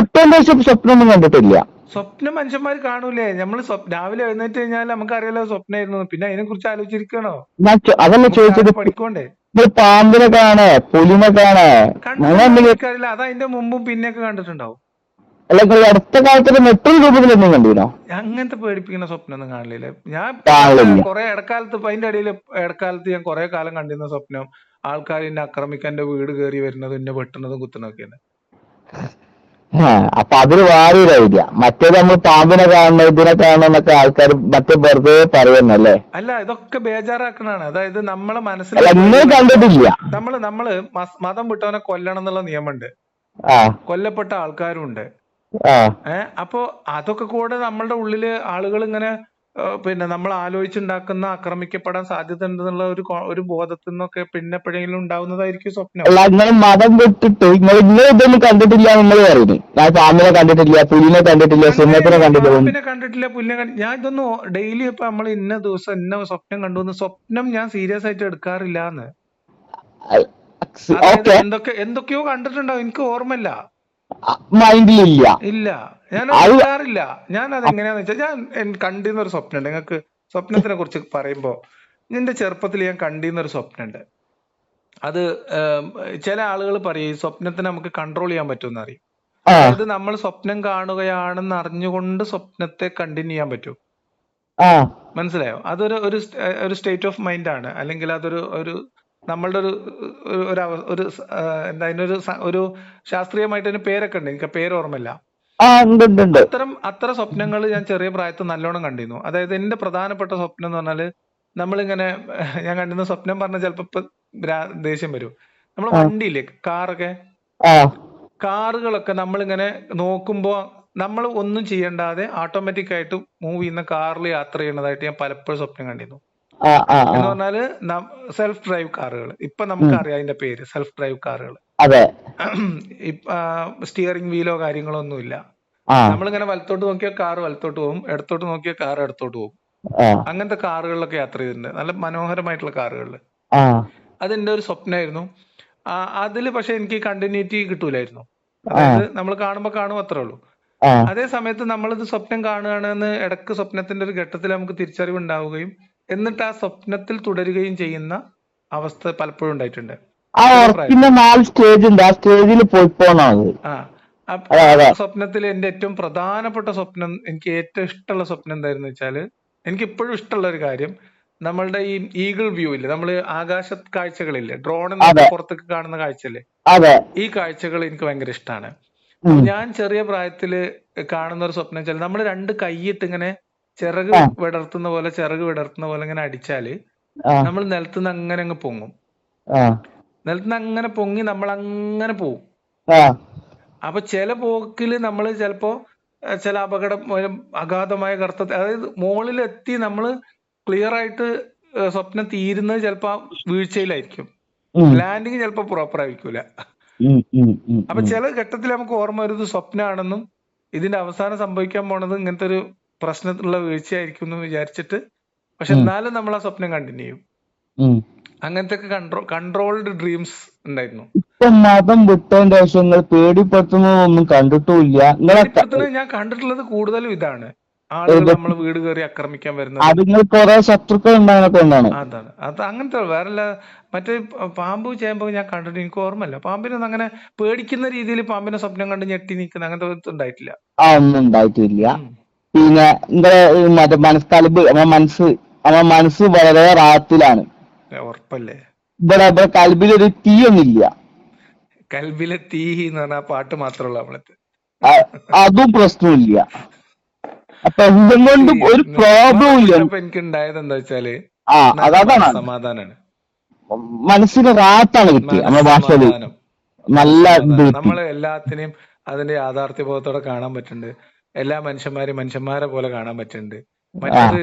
സ്വപ്നം കണ്ടിട്ടില്ല. സ്വപ്നം മനുഷ്യന്മാർ കാണൂലേ? നമ്മള് രാവിലെ എഴുന്നേറ്റ് കഴിഞ്ഞാൽ നമുക്കറിയാലോ സ്വപ്നമായിരുന്നു. പിന്നെ അതിനെ കുറിച്ച് ആലോചിച്ചിരിക്കണോ? അതല്ല ചോദിച്ചത്. പഠിക്കണ്ടേ? പാമ്പിനെ കാണേ, പുലിനെ കാണേ, കണ്ടിട്ടില്ല. അത് അതിന്റെ മുമ്പും പിന്നെയൊക്കെ കണ്ടിട്ടുണ്ടാവും. അല്ല, അടുത്ത കാലത്ത് മെട്രോ രൂപത്തിലൊന്നും കണ്ടിരുന്നോ? അങ്ങനത്തെ പേടിപ്പിക്കുന്ന സ്വപ്നം ഒന്നും കാണില്ല. ഞാൻ കുറെ ഇടക്കാലത്ത് ഇടക്കാലത്ത് ഞാൻ കുറെ കാലം കണ്ടിരുന്ന സ്വപ്നം ആൾക്കാർ എന്നെ ആക്രമിക്കാൻ എന്റെ വീട് കയറി വരുന്നതും എന്നെ വെട്ടുന്നതും കുത്തുന്നതൊക്കെയാണ്. അപ്പൊ അതിന് വേറൊരു ഐഡിയ. മറ്റേത് നമ്മൾ പാമ്പിനെ കാണണം, ഇതിനെ കാണണം എന്നൊക്കെ ആൾക്കാർ മറ്റേ വെറുതെ പറയുന്നല്ലേ. അല്ല, ഇതൊക്കെ ബേജാറാക്കണാണ്. അതായത് നമ്മളെ മനസ്സിൽ കണ്ടിട്ടില്ല. നമ്മള് മതം വിട്ടവനെ കൊല്ലണം എന്നുള്ള നിയമമുണ്ട്. കൊല്ലപ്പെട്ട ആൾക്കാരും ഉണ്ട്. അപ്പൊ അതൊക്കെ കൂടെ നമ്മളുടെ ഉള്ളില് ആളുകൾ ഇങ്ങനെ പിന്നെ നമ്മൾ ആലോചിച്ചുണ്ടാക്കുന്ന ആക്രമിക്കപ്പെടാൻ സാധ്യത ഉണ്ടെന്നുള്ള ഒരു ബോധത്തിൽ നിന്നൊക്കെ പിന്നെ എപ്പോഴെങ്കിലും ഉണ്ടാവുന്നതായിരിക്കും സ്വപ്നം. നിങ്ങൾ മതം വിട്ടിട്ട് ഇതൊന്നും കണ്ടിട്ടില്ല നിങ്ങൾ പറയുന്നു. ഞാൻ പാമ്പിനെ കണ്ടിട്ടില്ല, പുലിനെ കണ്ടിട്ടില്ല, സിംഹത്തിനെ കണ്ടിട്ടില്ല, പുല്ലിനെ ഞാൻ ഇതൊന്നും ഡെയിലി ഇപ്പൊ നമ്മൾ ഇന്ന ദിവസം ഇന്ന സ്വപ്നം കണ്ടു. സ്വപ്നം ഞാൻ സീരിയസ് ആയിട്ട് എടുക്കാറില്ല എന്ന്. എന്തൊക്കെയോ കണ്ടിട്ടുണ്ടാവും, എനിക്ക് ഓർമ്മയില്ല, മൈൻഡിലില്ല. ഇല്ല, ഞാൻ എടുക്കാറില്ല. ഞാൻ അതെങ്ങനെയാന്ന് വെച്ചാൽ ഞാൻ കണ്ടിരുന്ന ഒരു സ്വപ്നം ഉണ്ട്. നിങ്ങൾക്ക് സ്വപ്നത്തിനെ കുറിച്ച് പറയുമ്പോ എന്റെ ചെറുപ്പത്തിൽ ഞാൻ കണ്ടിരുന്ന ഒരു സ്വപ്നം ഉണ്ട്. അത് ഏം, ചില ആളുകൾ പറയും ഈ സ്വപ്നത്തിനെ നമുക്ക് കൺട്രോൾ ചെയ്യാൻ പറ്റുമെന്ന് അറിയും. ആ അതായത് നമ്മൾ സ്വപ്നം കാണുകയാണെന്ന് അറിഞ്ഞുകൊണ്ട് സ്വപ്നത്തെ കണ്ടിന്യൂ ചെയ്യാൻ പറ്റും. ആ മനസ്സിലായോ? അതൊരു ഒരു സ്റ്റേറ്റ് ഓഫ് മൈൻഡ് ആണ്. അല്ലെങ്കിൽ അതൊരു ഒരു നമ്മളുടെ എന്താ അതിനൊരു ഒരു ശാസ്ത്രീയമായിട്ട് അതിന് പേരൊക്കെ ഉണ്ട്. എനിക്ക് ആ പേര് ഓർമ്മയില്ല. ആ ഉണ്ട് ഉണ്ട് ഉണ്ട്. അത്ര സ്വപ്നങ്ങൾ ഞാൻ ചെറിയ പ്രായത്തിൽ നല്ലോണം കണ്ടിരുന്നു. അതായത് എന്റെ പ്രധാനപ്പെട്ട സ്വപ്നം എന്ന് പറഞ്ഞാല് നമ്മളിങ്ങനെ ഞാൻ കണ്ടിരുന്ന സ്വപ്നം പറഞ്ഞ ചിലപ്പോ ദേഷ്യം വരും. നമ്മളെ ആ വണ്ടിയില്ലേ, കാറൊക്കെ, ആ കാറുകളൊക്കെ നമ്മളിങ്ങനെ നോക്കുമ്പോ നമ്മൾ ഒന്നും ചെയ്യണ്ടാതെ ഓട്ടോമാറ്റിക് ആയിട്ട് മൂവ് ചെയ്യുന്ന കാറിൽ യാത്ര ചെയ്യുന്നതായിട്ട് ഞാൻ പലപ്പോഴും സ്വപ്നം കണ്ടിരുന്നു. ആ ആ ആ എന്ന് പറഞ്ഞാല് സെൽഫ് ഡ്രൈവ് കാറുകൾ. ഇപ്പൊ ഉം. നമുക്കറിയാം അതിന്റെ പേര് സെൽഫ് ഡ്രൈവ് കാറുകൾ. അതെ. സ്റ്റിയറിംഗ് വീലോ കാര്യങ്ങളോ ഒന്നുമില്ല. ആ നമ്മളിങ്ങനെ വലത്തോട്ട് നോക്കിയാൽ കാർ വലത്തോട്ട് പോകും, ഇടത്തോട്ട് നോക്കിയാൽ കാർ ഇടത്തോട്ട് പോകും. ആ അങ്ങനത്തെ കാറുകളിലൊക്കെ യാത്ര ചെയ്തിട്ടുണ്ട്, നല്ല മനോഹരമായിട്ടുള്ള കാറുകളിൽ. ആ അതെന്റെ ഒരു സ്വപ്നമായിരുന്നു. അതില് പക്ഷെ എനിക്ക് കണ്ടിന്യൂറ്റി കിട്ടൂലായിരുന്നു. ആ അതായത് നമ്മൾ കാണും അത്രേ ഉള്ളൂ. ആ അതേ സമയത്ത് നമ്മളിത് സ്വപ്നം കാണുകയാണെന്ന് ഇടക്ക് സ്വപ്നത്തിന്റെ ഒരു ഘട്ടത്തിൽ നമുക്ക് തിരിച്ചറിവ് ഉണ്ടാവുകയും എന്നിട്ട് ആ സ്വപ്നത്തിൽ തുടരുകയും ചെയ്യുന്ന അവസ്ഥ പലപ്പോഴും ഉണ്ടായിട്ടുണ്ട് ആ ചെറിയ പ്രായത്തിൽ. ഉറപ്പിന്റെ 4 സ്റ്റേജ് ഉണ്ട്. ആ സ്റ്റേജിൽ പോയി പോണത്. ആ അതെ ആ അതെ. സ്വപ്നത്തിൽ എന്റെ ഏറ്റവും പ്രധാനപ്പെട്ട സ്വപ്നം, എനിക്ക് ഏറ്റവും ഇഷ്ടമുള്ള സ്വപ്നം എന്തായിരുന്നു വെച്ചാല്, എനിക്ക് ഇപ്പോഴും ഇഷ്ടമുള്ള ഒരു കാര്യം, നമ്മളുടെ ഈ ഈഗിൾ വ്യൂ ഇല്ലേ, നമ്മള് ആകാശ കാഴ്ചകളില്ലേ, ഡ്രോണിൽ അതെ നിന്നൊക്കെ പുറത്തേക്ക് കാണുന്ന കാഴ്ചല്ലേ, അതെ. ഈ കാഴ്ചകൾ എനിക്ക് ഭയങ്കര ഇഷ്ടമാണ്. ഉം. അപ്പൊ ഞാൻ ചെറിയ പ്രായത്തില് കാണുന്ന ഒരു സ്വപ്നം വെച്ചാൽ നമ്മൾ രണ്ട് കൈയിട്ട് ഇങ്ങനെ ചിറക് ആ വിടർത്തുന്ന പോലെ ഇങ്ങനെ അടിച്ചാല് ആ നമ്മൾ നിലത്തുനിന്ന് അങ്ങനെ അങ്ങ് പൊങ്ങും. ആ നിലത്തുനിന്ന് അങ്ങനെ പൊങ്ങി നമ്മൾ അങ്ങനെ പോകും. ആ അപ്പൊ ചില പോക്കില് നമ്മൾ ചിലപ്പോ ചില അപകടം മൂലം അഗാധമായ ഗർത്തത്തിൽ, അതായത് മുകളിലെത്തി നമ്മൾ ക്ലിയർ ആയിട്ട് സ്വപ്നം തീരുന്നത് ചിലപ്പോ ആ വീഴ്ചയിലായിരിക്കും. ഉം, ലാൻഡിങ് ചിലപ്പോ പ്രോപ്പർ ആയിരിക്കൂല. ഉം, ഉം, ഉം, അപ്പൊ ഉം. ചില ഘട്ടത്തിൽ നമുക്ക് ഓർമ്മ വരുന്നത് സ്വപ്നമാണെന്നും ഇതിന്റെ അവസാനം സംഭവിക്കാൻ പോണത് ഇങ്ങനത്തെ ഒരു പ്രശ്നത്തിലുള്ള വീഴ്ചയായിരിക്കും എന്ന് വിചാരിച്ചിട്ട്, പക്ഷെ ഉം, എന്നാലും നമ്മൾ ആ സ്വപ്നം കണ്ടിന്യൂ ചെയ്യും. ഉം. അങ്ങനത്തെ കൺട്രോൾഡ് ഡ്രീംസ് ഉണ്ടായിരുന്നു. ഇപ്പൊ മതം വിട്ടതിന്റെ ശേഷം നിങ്ങൾ പേടിപ്പെടുത്തുന്നതൊന്നും കണ്ടിട്ടുമില്ല. നിങ്ങളൊക്കെ പേടിപ്പെടുത്തുന്നത് ഞാൻ കണ്ടിട്ടുള്ളത് കൂടുതലും ഇതാണ്, ആളുകൾ നമ്മളെ വീട് കയറി ആക്രമിക്കാൻ വരുന്നത്. അത് നിങ്ങൾ കുറെ ശത്രുക്കൾ ഉണ്ടായതൊക്കെ കൊണ്ടാണ്. അതാണ് അത് അങ്ങനത്തെ വേറെ മറ്റേ പാമ്പ് ചേമ്പ് ഞാൻ കണ്ടിട്ട് എനിക്ക് ഓർമ്മയില്ല. പാമ്പിനൊന്നും അങ്ങനെ പേടിക്കുന്ന രീതിയിൽ പാമ്പിനെ സ്വപ്നം കണ്ട് ഞെട്ടി നിൽക്കുന്ന അങ്ങനത്തെ ഉണ്ടായിട്ടില്ല. ആ ഒന്നും ഉണ്ടായിട്ടില്ല. ഉം. പിന്നെ നിങ്ങളെ മറ്റേ മനസ്കലിബ് നമ്മുടെ മനസ്സ് വളരെ റാത്തിലാണ്. ഉറപ്പല്ലേ? ഇവിടെ കൽബിലൊരു തീയൊന്നുമില്ല. കൽബിലെ തീ എന്ന് പറഞ്ഞ ആ പാട്ട് മാത്രമുള്ള നമ്മളത്. അതും പ്രശ്നമില്ല. അപ്പൊ എന്തും കൊണ്ടും ഒരു പ്രോബ്ലം ഇല്ല. എനിക്ക് ഉണ്ടായത് എന്താ വെച്ചാല് ആ നല്ല അതാണ് സമാധാനാണ്, മനസ്സിന് റാത്താണ് കിട്ടിയത്. നമ്മുടെ ഭാഷയില് മനസ്സമാധാനം. നല്ല ഇത് കിട്ടി. നമ്മള് എല്ലാത്തിനെയും അതിന്റെ യാഥാർത്ഥ്യബോധത്തോടെ കാണാൻ പറ്റുന്നുണ്ട്. എല്ലാ മനുഷ്യന്മാരെയും മനുഷ്യന്മാരെ പോലെ കാണാൻ പറ്റുന്നുണ്ട്. ആ മറ്റൊരു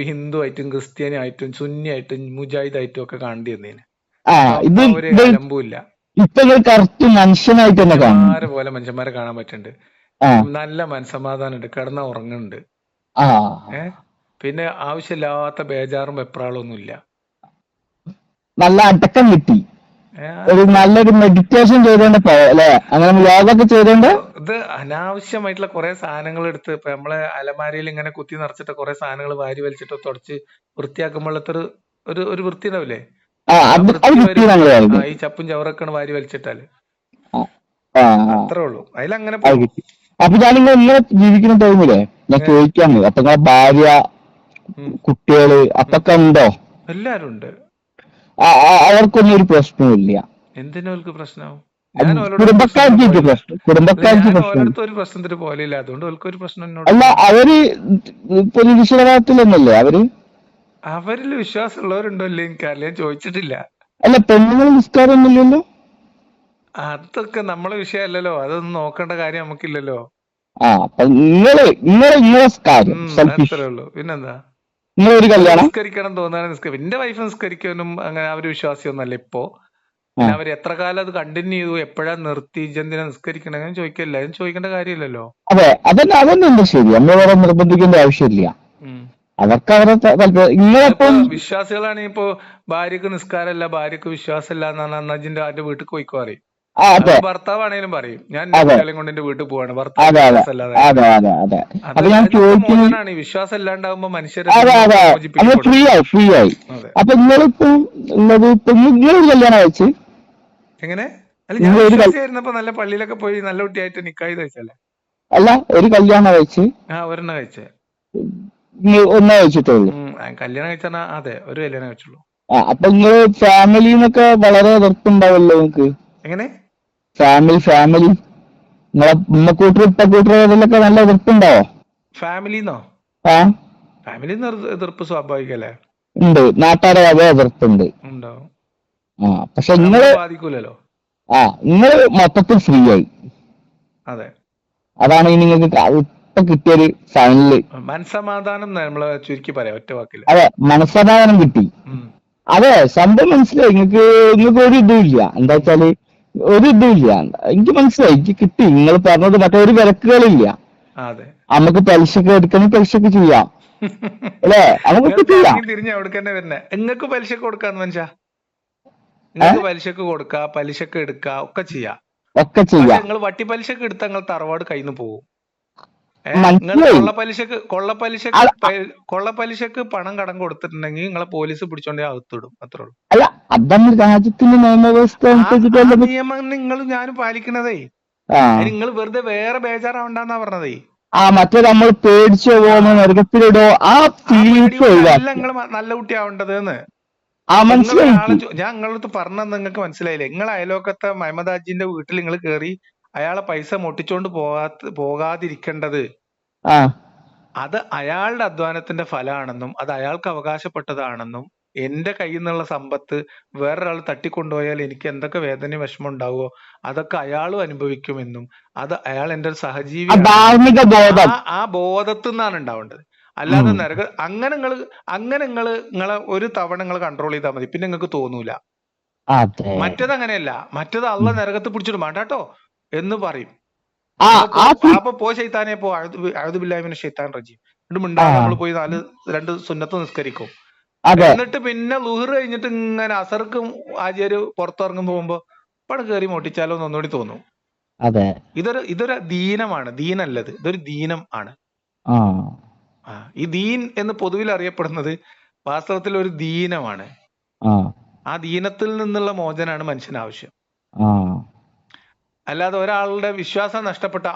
ഹിന്ദു ആയിട്ടും ക്രിസ്ത്യാനി ആയിട്ടും സുന്നി ആയിട്ടും മുജാഹിദ് ആയിട്ടും ഒക്കെ കാണേണ്ടി വന്നേന്. ആ ഇത് ഒരു ഇത് അലമ്പുമില്ല. ഇപ്പൊ കറക്റ്റ് മനുഷ്യനായിട്ട് തന്നെ കാണും. മനുഷ്യന്മാരെ കാണാൻ പറ്റുന്നുണ്ട്. ആ നല്ല മനസ്സമാധാനം ഉണ്ട്, കിടന്ന ഉറങ്ങുന്നുണ്ട്. ആ പിന്നെ ആവശ്യമില്ലാത്ത ബേജാറും വെപ്രാളൊന്നും ഇല്ല. നല്ല അടക്കം കിട്ടി. ഒരു നല്ലൊരു മെഡിറ്റേഷൻ ചെയ്തോണ്ട് അല്ലെ, അങ്ങനെ യോഗൊക്കെ ചെയ്തോണ്ട്. ഇത് അനാവശ്യമായിട്ടുള്ള കുറെ സാധനങ്ങൾ എടുത്ത് ഇപ്പൊ നമ്മളെ അലമാരയിൽ ഇങ്ങനെ കുത്തി നിറച്ചിട്ട് കുറെ സാധനങ്ങൾ വാരി വലിച്ചിട്ട് തുടച്ച് വൃത്തിയാക്കുമ്പോഴത്തെ ഒരു വൃത്തി ഉണ്ടാവില്ലേ, ആ ആ അത് വൃത്തി കിട്ടി വരും. ഞങ്ങള്. ഈ ചപ്പും ചവറൊക്കെ വാരി വലിച്ചിട്ടാല് ആ അത്രേ ഉള്ളൂ, അതിലങ്ങനെ അത് പോകും. കിട്ടി. അപ്പൊ ഞാനിങ്ങനെ ഇങ്ങനെ ജീവിക്കുന്ന ടൈമില്ലേ ഞാൻ ചോദിക്കാന്ന്, അപ്പൊ നിങ്ങളെ ഭാര്യ കുട്ടികള് അപ്പൊക്കെ ഉണ്ടോ? എല്ലാരും ഉണ്ട്. അവർക്കൊന്നും ഒരു പ്രശ്നവുമില്ല. എന്തിനോൽക്ക് പ്രശ്നമാവും? ഞാൻ കുടുംബക്കാർക്ക് പ്രശ്നം. ഓരോടത്ത് ഒരു പ്രശ്നത്തിന് പോലെയില്ല, അതുകൊണ്ട് ഓൽക്ക് ഒരു പ്രശ്നം എന്നോട്. അല്ല അവര് ഇപ്പൊ നിരീശ്വരവാദത്തിലൊന്നല്ലേ അവര്? അവരിൽ വിശ്വാസമുള്ളവരുണ്ടോ ഇല്ലേ എനിക്കറിയില്ല, ഞാൻ ചോദിച്ചിട്ടില്ല. അല്ല പെണ്ണുങ്ങൾ നിസ്കാരമൊന്നുമില്ലല്ലോ. അതൊക്കെ നമ്മളെ വിഷയമല്ലല്ലോ, അതൊന്നും നോക്കേണ്ട കാര്യം നമുക്കില്ലല്ലോ. ആ അപ്പൊ നിങ്ങളെ കാര്യം അത്രേ ഉള്ളൂ. പിന്നെന്താ, നിങ്ങളൊരു കല്യാണം നിസ്കരിക്കണം തോന്നാണ് നിസ്കരിക്കും. എന്റെ വൈഫ് നിസ്കരിക്കാനും അങ്ങനെ അവര് വിശ്വാസിയൊന്നല്ല ഇപ്പോ. പിന്നെ അവർ എത്ര കാലം അത് കണ്ടിന്യൂ ചെയ്തു, എപ്പോഴാ നിർത്തി, ഇജെന്തിനാ നിസ്കരിക്കണേ ചോദിക്കല്ല, അതിന് ചോദിക്കേണ്ട കാര്യമില്ലല്ലോ. അതെ അതൊന്നും എന്താ ശരി, നമ്മൾ വേറെ നിർബന്ധിക്കേണ്ട ആവശ്യമില്ല. അവർക്ക് അവരെ താല്പര്യം. വിശ്വാസികളാണെങ്കിൽ ഇപ്പൊ ഭാര്യക്ക് നിസ്കാരമല്ല, ഭാര്യക്ക് വിശ്വാസമില്ല എന്നാണ് അജിന്റെ വീട്ടിൽ പോയിക്കോ അറിയും. ആ, അതെ അത് ഭർത്താവാണേലും പറയും ഞാൻ എന്റെ അതെ കുട്ടികളെയും കൊണ്ട് എന്റെ വീട്ടിൽ പോവാണ്, ഭർത്താവിന് അതെ അതെ വിശ്വാസം ഇല്ലാതായാൽ. അതെ അതെ അതെ. അത് അപ്പൊ ഞാൻ ഇതൊക്കെ ചോദിക്കുന്നത്, മോചനാണ്. ഈ വിശ്വാസം ഇല്ലാണ്ടാവുമ്പോ മനുഷ്യരെ ഇതിൽ അതെ അതെ, നിന്നൊക്കെ നമ്മൾ മോചിപ്പിക്കപ്പെടും. ഫ്രീ ആയി ഫ്രീ ആയി. അതെ. അപ്പൊ നിങ്ങളിപ്പോ ഉള്ളത് ഇപ്പൊ നിങ്ങളൊരു കല്യാണം കഴിച്ച്, എങ്ങനെ? അല്ല, ഞാൻ നിങ്ങൾ ഒരു വിശ്വാസിയായിരുന്നപ്പോ നല്ല പള്ളിയിലൊക്കെ പോയി നല്ല കുട്ടിയായിട്ട് നിക്കായി കഴിച്ചല്ലേ. അല്ല, ഒരു കല്യാണം കഴിച്ച് ആ, ഒരെണ്ണം കഴിച്ചേ. നിങ്ങൾ ഒന്നേ കഴിച്ചിട്ടുള്ളൂ. കല്യാണം കഴിച്ചാ അതെ, ഒരു കല്യാണം കഴിച്ചുള്ളൂ. ആ, അപ്പൊ നിങ്ങള് ഫാമിലിന്നൊക്കെ വളരെ എതിർപ്പുണ്ടാവല്ലോ നിങ്ങക്ക്? എങ്ങനെ? ഫാമിലി നിങ്ങളെ ഉമ്മക്കൂട്ടർ ഇപ്പക്കൂട്ടർ ഇതിലൊക്കെ നല്ല എതിർപ്പുണ്ടാവോ? ഫാമിലിന്നോ? ആ, ഫാമിലിന്ന് എതിർപ്പ് സ്വാഭാവികല്ലേ. ഉണ്ട്. നാട്ടുകാരെ അതേ എതിർപ്പുണ്ട്. ഉണ്ടാവും. ആ, പക്ഷെ അത് നമ്മളെ നിങ്ങള്, ബാധിക്കൂലല്ലോ. ആ, നിങ്ങള് മൊത്തത്തിൽ ഫ്രീ ആയി. അതെ. അതാണ് ഈ നിങ്ങൾക്ക് ഇപ്പൊ കിട്ടിയൊരു ഫൈനല്. മനസമാധാനം നമ്മളെ ചുരുക്കി പറയാം ഒറ്റ വാക്കില്. അതെ, മനസ്സമാധാനം കിട്ടി. ഉം. അതെ, സംഭവം മനസ്സിലായി. നിങ്ങൾക്ക് ഒരു ഇതും ഇല്ല. എന്താ ഉം. വെച്ചാല് ഒരു ഇതും ഇല്ല. എനിക്ക് മനസ്സിലായി, എനിക്ക് കിട്ടി. നിങ്ങൾ പറഞ്ഞത് മറ്റൊരു വിലക്കുകളില്ല. അതെ. നമുക്ക് പലിശക്ക് എടുക്കണം, പലിശക്ക് ചെയ്യാം, അല്ലേ? നമുക്കൊക്കെ നിങ്ങൾക്ക് ചെയ്യാം. ഇറങ്ങി തിരിഞ്ഞ് എവിടെ തന്നെ വരുന്നേ. നിങ്ങൾക്ക് പലിശക്ക് കൊടുക്കാന്ന് മനുഷ്യ, ഏ, നിങ്ങൾക്ക് പലിശക്ക് കൊടുക്ക, പലിശക്ക് എടുക്ക, ഒക്കെ ചെയ്യാം. ഒക്കെ പക്ഷെ ചെയ്യാം. നിങ്ങൾ വട്ടി പലിശക്ക് എടുത്താൽ നിങ്ങൾ തറവാട് കയ്യിൽ നിന്ന് പോകും. നിങ്ങൾ മനസ്സിലായി. കൊള്ളപ്പലിശക്ക് പണം കടം കൊടുത്തിട്ടുണ്ടെങ്കിൽ നിങ്ങളെ പോലീസ് പിടിച്ചോണ്ട് അകത്തിടും. അത്രേ ഉള്ളൂ. അല്ല, അതാണ് രാജ്യത്തിന്റെ നിയമവ്യവസ്ഥ ആ ആ അനുസരിച്ചിട്ടല്ലേ നിയമം നിങ്ങൾ ഞാനും പാലിക്കണതേ. ആ അതിന് നിങ്ങൾ വെറുതെ വേറെ ബേജാറാവണ്ടെന്നാ പറഞ്ഞതേ. ആ മറ്റേ നമ്മൾ പേടിച്ചു ആ പോകുന്ന നരകത്തിലിടോ ആ ആ പേടി ഫീലിങ്സ് കൊണ്ടല്ല ഒഴിവാക്കുക. നിങ്ങൾ നല്ല കുട്ടിയാവേണ്ടത് എന്ന്. ആ, നിങ്ങൾ മനസ്സിലായി ഒരാളെ എനിക്ക്. ഞാൻ നിങ്ങളുടെ അടുത്ത് പറഞ്ഞത് നിങ്ങൾക്ക് മനസ്സിലായില്ലേ. നിങ്ങൾ അയലോക്കത്തെ മഹമ്മദ് ഹാജിന്റെ വീട്ടിൽ നിങ്ങൾ കയറി അയാളെ പൈസ പൊട്ടിച്ചോണ്ട് പോകാതിരിക്കേണ്ടത് ആ, അത് അയാളുടെ അധ്വാനത്തിന്റെ ഫലമാണെന്നും അത് അയാൾക്ക് അവകാശപ്പെട്ടതാണെന്നും എന്റെ കയ്യിൽ നിന്നുള്ള സമ്പത്ത് വേറൊരാൾ തട്ടിക്കൊണ്ടുപോയാൽ എനിക്ക് എന്തൊക്കെ വേദനയും വിഷമം ഉണ്ടാവുമോ അതൊക്കെ അയാളും അനുഭവിക്കുമെന്നും അത് അയാൾ എന്റെ ഒരു ആ സഹജീവിയാണെന്നും ധാർമ്മിക ആ ബോധം. ആ ബോധത്തിൽ നിന്നാണ് ഉണ്ടാവേണ്ടത്. ഉം. അല്ലാതെ നിങ്ങളെ ഒരു തവണ നിങ്ങൾ കൺട്രോൾ ചെയ്താൽ മതി, പിന്നെ നിങ്ങൾക്ക് തോന്നൂല. അതെ. മറ്റേത് അങ്ങനെയല്ല. മറ്റേത് അള്ള ഉം. നരകത്ത് പിടിച്ചിട്ട് വേണ്ടാട്ടോ എന്ന് പറയും. ആ ആ അപ്പൊ പോ ശൈത്താനെ പോ, അഴുതുബില്ലാമിന് ഷെയ്ത്താൻ റജീം എന്നിട്ട് ആ, മിണ്ടാതെ നമ്മൾ പോയി രണ്ട് സുന്നത്ത് നിസ്കരിക്കും. അതെ എന്നിട്ട് പിന്നെ ലുഹർ കഴിഞ്ഞിട്ട് ഇങ്ങനെ അസർക്കും ആചാര്യ പുറത്തിറങ്ങുമ്പോ പോകുമ്പോ പടം കയറി മോട്ടിച്ചാലോ എന്ന് ഒന്നുകൂടി തോന്നും. അതെ. ഇതൊരു ദീനമാണ്. ദീനല്ലത്, ഇതൊരു ദീനം ആണ്. ആ ഈ ദീൻ എന്ന് പൊതുവിൽ അറിയപ്പെടുന്നത് വാസ്തവത്തിൽ ഒരു ദീനമാണ്. ആ ആ ദീനത്തിൽ നിന്നുള്ള മോചനാണ് മനുഷ്യന് ആവശ്യം. ആ അല്ലാതെ ഒരാളുടെ വിശ്വാസം നഷ്ടപ്പെട്ട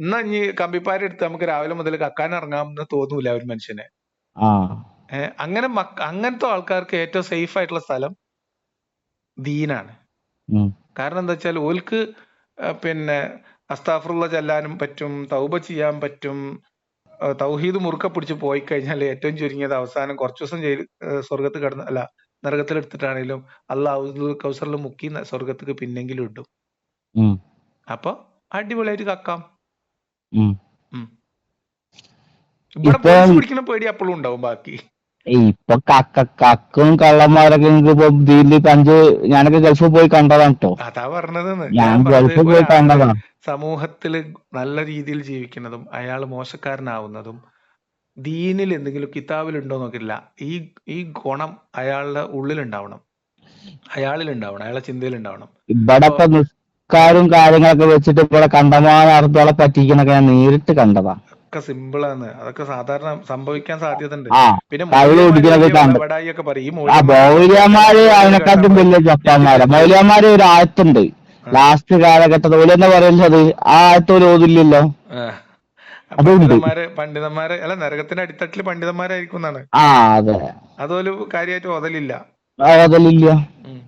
എന്നാ ഇനി കമ്പിപ്പാര എടുത്ത് നമുക്ക് രാവിലെ മുതൽ കക്കാൻ ഇറങ്ങാമെന്ന് തോന്നൂല ഒരു മനുഷ്യന്. ആ അങ്ങനത്തെ ആൾക്കാർക്ക് ഏറ്റവും സേഫ് ആയിട്ടുള്ള സ്ഥലം ദീനാണ്. ഉം. കാരണം എന്താ വെച്ചാൽ ഓൽക്ക് പിന്നെ അസ്താഫറുള്ള ചെല്ലാനും പറ്റും, തൗബ ചെയ്യാൻ പറ്റും. തൗഹീദ് മുറുക്കെ പിടിച്ച് പോയി കഴിഞ്ഞാൽ ഏറ്റവും ചുരുങ്ങിയത് അവസാനം കുറച്ചു ദിവസം സ്വർഗത്ത് കിടന്ന് അല്ല നരകത്തിൽ എടുത്തിട്ടാണെങ്കിലും അള്ളാഹു കൗസറിൽ മുക്കി സ്വർഗത്തേക്ക് പിന്നെങ്കിലും ഇടും. ഉം. അപ്പൊ അടിപൊളിയായിട്ട് കക്കാം. ഉം. ഉം. ഇവിടെ ഇപ്പൊ പോലീസ് പിടിക്കുന്ന പേടി അപ്പോഴും ഉണ്ടാവും ബാക്കി. ഇപ്പൊ കക്കും കള്ളന്മാരൊക്കെ നിങ്ങൾക്ക് ഇപ്പൊ ഇതില് ഞാനൊക്കെ ഗൾഫിൽ പോയി കണ്ടതാണ് കേട്ടോ. അതാ പറഞ്ഞതെന്ന്. ഞാൻ ഞാൻ പറഞ്ഞത് ഗൾഫിൽ പോയി ഒരാള് കണ്ടതാ. സമൂഹത്തിൽ നല്ല രീതിയിൽ ജീവിക്കുന്നതും അയാൾ മോശക്കാരനാവുന്നതും ദീനിൽ എന്തെങ്കിലും കിതാബിൽ ഉണ്ടോ നോക്കില്ല. ഈ ഗുണം അയാളുടെ ഉള്ളിലുണ്ടാവണം, അയാളിലുണ്ടാവണം, അയാളെ ചിന്തയിലുണ്ടാവണം. ഇവിടെ ഇപ്പൊ ഇപ്പൊ നിസ്കാരവും കാര്യങ്ങളൊക്കെ വെച്ചിട്ട് ഇവിടെ കണ്ടമാനം അർത്ഥങ്ങളെ പറ്റിക്കണൊക്കെ ഞാൻ നേരിട്ട് കണ്ടതാ. ഒക്കെ സിമ്പിളാണ്. അതൊക്കെ സാധാരണ സംഭവിക്കാൻ സാധ്യത ഉണ്ട്. ആ, പിന്നെ കള്ളു മൗലിയന്മാര് കുടിക്കണൊക്കെ വലിയ കണ്ട്. വളവടായി ഒക്കെ പറയും. ഈ ആ, മൗലിയന്മാരെയൊക്കെ ചില മൗലിയന്മാര് പരിപാടികൾ അതിനെക്കാട്ടും കണ്ടപ്പോഴേ വലിയ ഞെട്ടി ചപ്പാന്മാരാ. തെറിച്ചു പോയി. മൗലിയന്മാര് ഒരു ആയത്തുണ്ട്, ആ ലാസ്റ്റ് കാലഘട്ടത്തിൽ ഓല് എന്താ പറയുന്നത്, ആ ആയത്ത് ഓല് ഓതില്ലല്ലോ. ആ അതുണ്ട്. പണ്ഡിതന്മാരെ അല്ല, നരകത്തിന്റെ അടിത്തട്ടില് പണ്ഡിതന്മാരായിരിക്കും എന്നാണ്. ആ, അതെ. അതുപോലും കാര്യമായിട്ട് ഓതലില്ല. ആ, ഓതലില്ല. ഉം.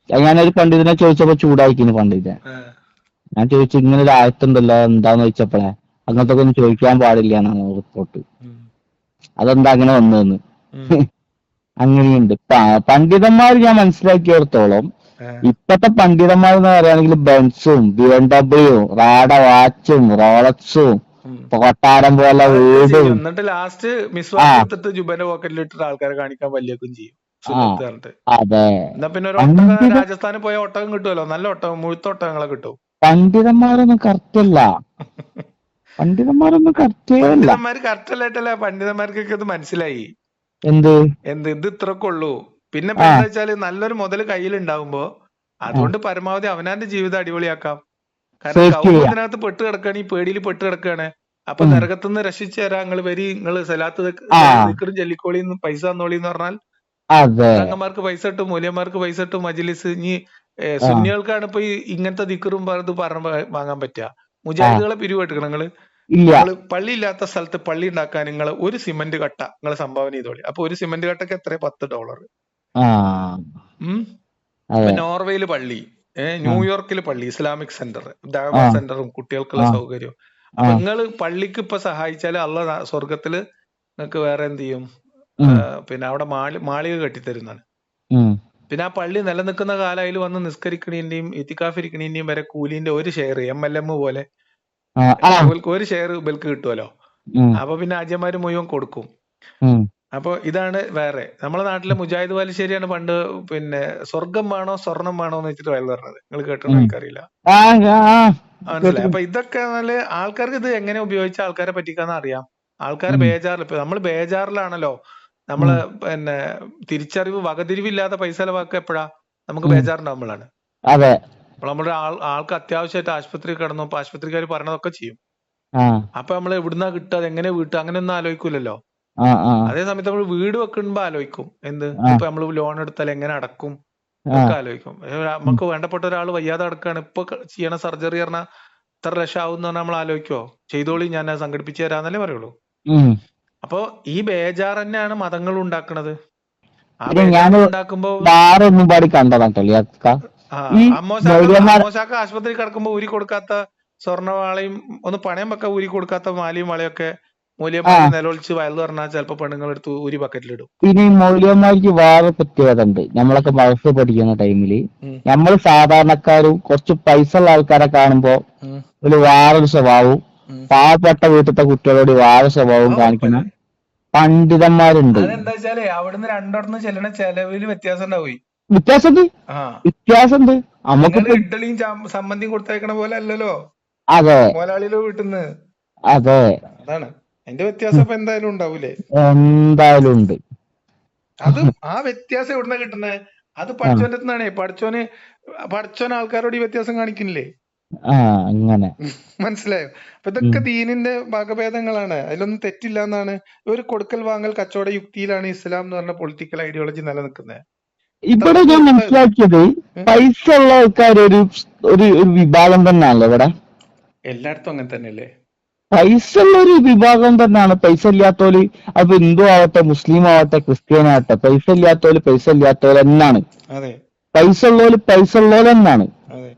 ഞാനൊരു പണ്ഡിതനെ ചോദിച്ചപ്പോ ചൂടായിക്കുന്നു പണ്ഡിതൻ. ആ. ഞാൻ ചോദിച്ചു, ഇങ്ങനെ ഒരു ആയത്തുണ്ടല്ലോ എന്താന്ന് ചോദിച്ചപ്പോഴേ, ഉം. അങ്ങനത്തെ ഒന്നും ചോദിക്കാൻ പാടില്ല എന്നാണ് റിപ്പോർട്ട്. ഉം. അതെന്താ അങ്ങനെ വന്നതെന്ന്. ഉം. അങ്ങനെയുണ്ട്. പണ്ഡിതന്മാർ ഞാൻ മനസ്സിലാക്കിയിടത്തോളം ആ. ഇപ്പത്തെ പണ്ഡിതന്മാർ എന്ന് പറയുകയാണെങ്കിൽ ബെൻസും BMW റാഡ വാച്ചും റോളക്സും ഉം. കൊട്ടാരം പോലെ അതൊക്കെ വീടും. ചെയ്യും. എന്നിട്ട് ലാസ്റ്റ് ആ മിസ്വാക്ക് എടുത്തിട്ട് ജുബന്റെ പോക്കറ്റിൽ ഇട്ടിട്ട് ആൾക്കാരെ കാണിക്കാൻ വലിയക്കും ചെയ്യും ആ സുന്നത്ത് പറഞ്ഞിട്ട്. അതെ. എന്നാ പിന്നെ ഒരു ഒട്ടകം, പണ്ഡിത രാജസ്ഥാനിൽ പോയ ഒട്ടകം കിട്ടുമല്ലോ, നല്ല ഒട്ടകം, മുഴുത്ത ഒട്ടകങ്ങളെ കിട്ടും. പണ്ഡിതന്മാരൊന്നും കറക്റ്റ് അല്ല. പണ്ഡിതന്മാരൊന്നും കറക്റ്റേ അല്ല. പണ്ഡിതന്മാര് കറക്റ്റ് അല്ലായിട്ടല്ല, പണ്ഡിതന്മാർക്കൊക്കെ ഇത് മനസ്സിലായി. എന്ത്? ഇത് ഇത്രക്കെ ഉള്ളൂ. പിന്നെ ഇപ്പൊ ആ എന്താ വെച്ചാല് നല്ലൊരു മുതൽ കയ്യിൽ ഉണ്ടാവുമ്പോ അതുകൊണ്ട് പരമാവധി അവനാന്റെ ജീവിതം അടിപൊളിയാക്കാം. കാരണം സേഫ്റ്റി കൗമ ചെയ്യാം. ഇതിനകത്ത് പെട്ട് കിടക്കുകയാണ്, ഈ പേടിയിൽ പെട്ട് കിടക്കുകയാണ്. അപ്പൊ ഉം. നരകത്തുനിന്ന് രക്ഷിച്ചു തരാം, നിങ്ങൾ വരി, നിങ്ങൾ സലാത്ത് ആ ദിക്റും ചൊല്ലിക്കോളിന്ന് പൈസ തന്നോളി എന്ന് പറഞ്ഞാൽ അതെ തങ്ങന്മാർക്ക് പൈസ ഇട്ടും മൂല്യന്മാർക്ക് പൈസ ഇട്ടും മജ്ലിസ്. ഇനി ആ സുന്നികൾക്കാണ് ഇപ്പൊ ഈ ഇങ്ങനത്തെ ദിക്റും ഇത് പറഞ്ഞ് വാങ്ങാൻ പറ്റുക. ആ മുജാഹിദുകളെ പിരിവെടുക്കണം നിങ്ങള്. ഇല്ല നിങ്ങൾ പള്ളി ഇല്ലാത്ത സ്ഥലത്ത് പള്ളി ഉണ്ടാക്കാൻ നിങ്ങൾ ഒരു സിമന്റ് കട്ട നിങ്ങൾ സംഭാവന ചെയ്തോളി. അപ്പൊ ഒരു സിമന്റ് കട്ടക്ക് എത്ര? $10. ആ ഉം അതെ ഇപ്പൊ നോർവേയില് പള്ളി, ആ ന്യൂയോർക്കില് പള്ളി, ഇസ്ലാമിക് സെന്റർ, ദാവ ആ സെന്ററും കുട്ടികൾക്കുള്ള ആ സൗകര്യവും. ആ അപ്പൊ നിങ്ങൾ പള്ളിക്ക് ഇപ്പൊ സഹായിച്ചാല് അള്ള സ്വർഗത്തില് നിങ്ങൾക്ക് വേറെ എന്ത് ചെയ്യും? ഉം പിന്നെ അവിടെ മാളിക കെട്ടിത്തരുന്നതാണ്. ഉം പിന്നെ ആ പള്ളി നിലനിൽക്കുന്ന കാലം അതിൽ വന്ന് നിസ്കരിക്കണേന്റെയും ഇത്തിക്കാഫിരിക്കണേന്റെയും വരെ കൂലിന്റെ ഒരു ഷെയർ MLM പോലെ ആ ആ ഓൽക്ക് ഒരു ഷെയർ ബൽക്ക് കിട്ടുമല്ലോ. ഉം അപ്പൊ പിന്നെ ആജ്യന്മാര് മുഴുവൻ കൊടുക്കും. ഉം അപ്പൊ ഇതാണ് വേറെ. നമ്മളെ നാട്ടിലെ മുജാഹിദ് ബാലുശ്ശേരിയാണ് പണ്ട് പിന്നെ സ്വർഗം വേണോ സ്വർണം വേണോ എന്ന് വെച്ചിട്ട് വയൽ പറഞ്ഞത്. നിങ്ങൾ കേട്ടോ ഉം എനിക്കറിയില്ല. ആ ആ മനസ്സിലായി. കേട്ടിട്ടുണ്ട്. അപ്പൊ ഇതൊക്കെ നല്ല ആൾക്കാർക്ക് ഇത് എങ്ങനെ ഉപയോഗിച്ച ആൾക്കാരെ പറ്റിക്കാന്ന് അറിയാം. ആൾക്കാരെ ഉം ബേജാറിൽ, ഇപ്പൊ നമ്മൾ ബേജാറിലാണല്ലോ. ഉം നമ്മള് പിന്നെ തിരിച്ചറിവ് വകതിരിവില്ലാതെ പൈസ ചെലവാക്കുക എപ്പോഴാ? നമുക്ക് ഉം ബേജാറുണ്ടാകുമ്പോഴാണ്. അതെ അപ്പോൾ നമ്മുടെ ആൾക്ക് അത്യാവശ്യമായിട്ട് ആശുപത്രി കിടന്നു, അപ്പൊ ആശുപത്രിക്കാർ പറയണതൊക്കെ ചെയ്യും. ആ അപ്പൊ നമ്മൾ എവിടുന്നാ കിട്ടുക, അത് എങ്ങനെ വീട്ടുക, അങ്ങനെയൊന്നും ആലോചിക്കൂലല്ലോ. ആ ആ അതേ സമയത്ത് നമ്മൾ വീട് വെക്കുമ്പോ ആലോചിക്കും, എന്ത് ആ ഇപ്പൊ നമ്മൾ ലോൺ എടുത്താൽ എങ്ങനെ അടക്കും ആ ഒക്കെ ആലോചിക്കും. ഉം നമുക്ക് വേണ്ടപ്പെട്ട ഒരാൾ വയ്യാതെ കിടക്കുകയാണ്, ഇപ്പൊ ചെയ്യണ സർജറി പറഞ്ഞാൽ ഇത്ര ലക്ഷം ആവും എന്ന് പറഞ്ഞാൽ നമ്മൾ ആലോചിക്കുവോ? ചെയ്തോളി, ഞാൻ അത് സംഘടിപ്പിച്ചു തരാന്നല്ലേ പറയുള്ളൂ. ഉം അപ്പൊ ഈ ബേജാർ തന്നെയാണ് മതങ്ങൾ ഉണ്ടാക്കുന്നത്. ആ പിന്നെ ബേജാർ ഞാന് ഉണ്ടാക്കുമ്പോ വേറെ ഒന്നും പാടി കണ്ടതാ കളിയാക്ക ആ ഈ മൗലമാർ അമ്മോശാക്ക ആശുപത്രി കിടക്കുമ്പോ ഊരി കൊടുക്കാത്ത സ്വർണ്ണവാളയും ഒന്ന് പണയം വെക്കാൻ ഊരി കൊടുക്കാത്ത മാലയും വളയൊക്കെ ആ മൂല്യന്മാര് നിലവിളിച്ച് വയൽ പറഞ്ഞാൽ ചിലപ്പോ പെണ്ണുങ്ങൾ എടുത്ത് ഊരി ബക്കറ്റിലിടും. പിന്നെ ഈ മൗലമാർക്ക് വേറെ പ്രത്യേകത ഉണ്ട്. നമ്മളൊക്കെ മഴത്ത് പഠിക്കുന്ന ടൈമില് ഉം, നമ്മൾ സാധാരണക്കാരും കുറച്ച് പൈസ ഉള്ള ആൾക്കാരെ കാണുമ്പോ ഉം, ഒരു വേറൊരു സ്വഭാവവും ഉം. പാവപ്പെട്ട വീട്ടിലത്തെ കുട്ടികളോട് വേറെ സ്വഭാവവും ആ കാണിക്കുന്ന ഉറപ്പല്ലേ. പണ്ഡിതന്മാരുണ്ട്. അതെന്താ വെച്ചാലേ അവിടുന്ന് രണ്ടിടത്തുനിന്ന് ചെല്ലണ ചെലവില് വ്യത്യാസം ഉണ്ടാവും. വ്യത്യാസമുണ്ട് ആ വ്യത്യാസമുണ്ട് നിങ്ങൾ നമുക്കിപ്പോ ഇഡ്ഡലിയും സമ്മന്തിയും കൊടുത്തയക്കണ പോലെ അല്ലല്ലോ അതെ മോലാളിയിലോ വീട്ടിന്ന്. അതെ അതാണ് അതിന്റെ വ്യത്യാസം. ഇപ്പൊ എന്തായാലും ഉണ്ടാവൂലേ? എന്തായാലും ഉണ്ട്. അത് ആ വ്യത്യാസം എവിടുന്ന കിട്ടുന്നേ? അത് ആ പഠിച്ചോന്റെ അടുത്തുനിന്നാണേ. പഠിച്ചോൻ ആൾക്കാരോട് ഈ വ്യത്യാസം കാണിക്കുന്നില്ലേ? ആ അങ്ങനെ മനസ്സിലായോ? അപ്പൊ ഉം. ഇതൊക്കെ ദീനിന്റെ വകഭേദങ്ങളാണ്, അതിലൊന്നും തെറ്റില്ല എന്നാണ്. ഒരു കൊടുക്കൽ വാങ്ങൽ കച്ചവട യുക്തിയിലാണ് ഇസ്ലാം എന്ന് പറഞ്ഞ പൊളിറ്റിക്കൽ ഐഡിയോളജി നിലനിൽക്കുന്നത്. ഇവിടെ അത്രക്ക് ഞാൻ പുറത്തായത്. മനസ്സിലാക്കിയത് പൈസ ഉള്ള ആൾക്കാർ ഒരു വിഭാഗം തന്നെയാണല്ലോ ഇവിടെ. എല്ലായിടത്തും അങ്ങനെ തന്നെയല്ലേ? പൈസ ഉള്ള ഒരു വിഭാഗം തന്നെയാണ്. പൈസ ഇല്ലാത്തോല് അപ്പൊ ഹിന്ദു ആവട്ടെ മുസ്ലിം ആവട്ടെ ക്രിസ്ത്യൻ ആവട്ടെ, പൈസ ഇല്ലാത്തോല് എന്നാണ്. അതെ പൈസ ഉള്ളോല് എന്നാണ്. അതെ.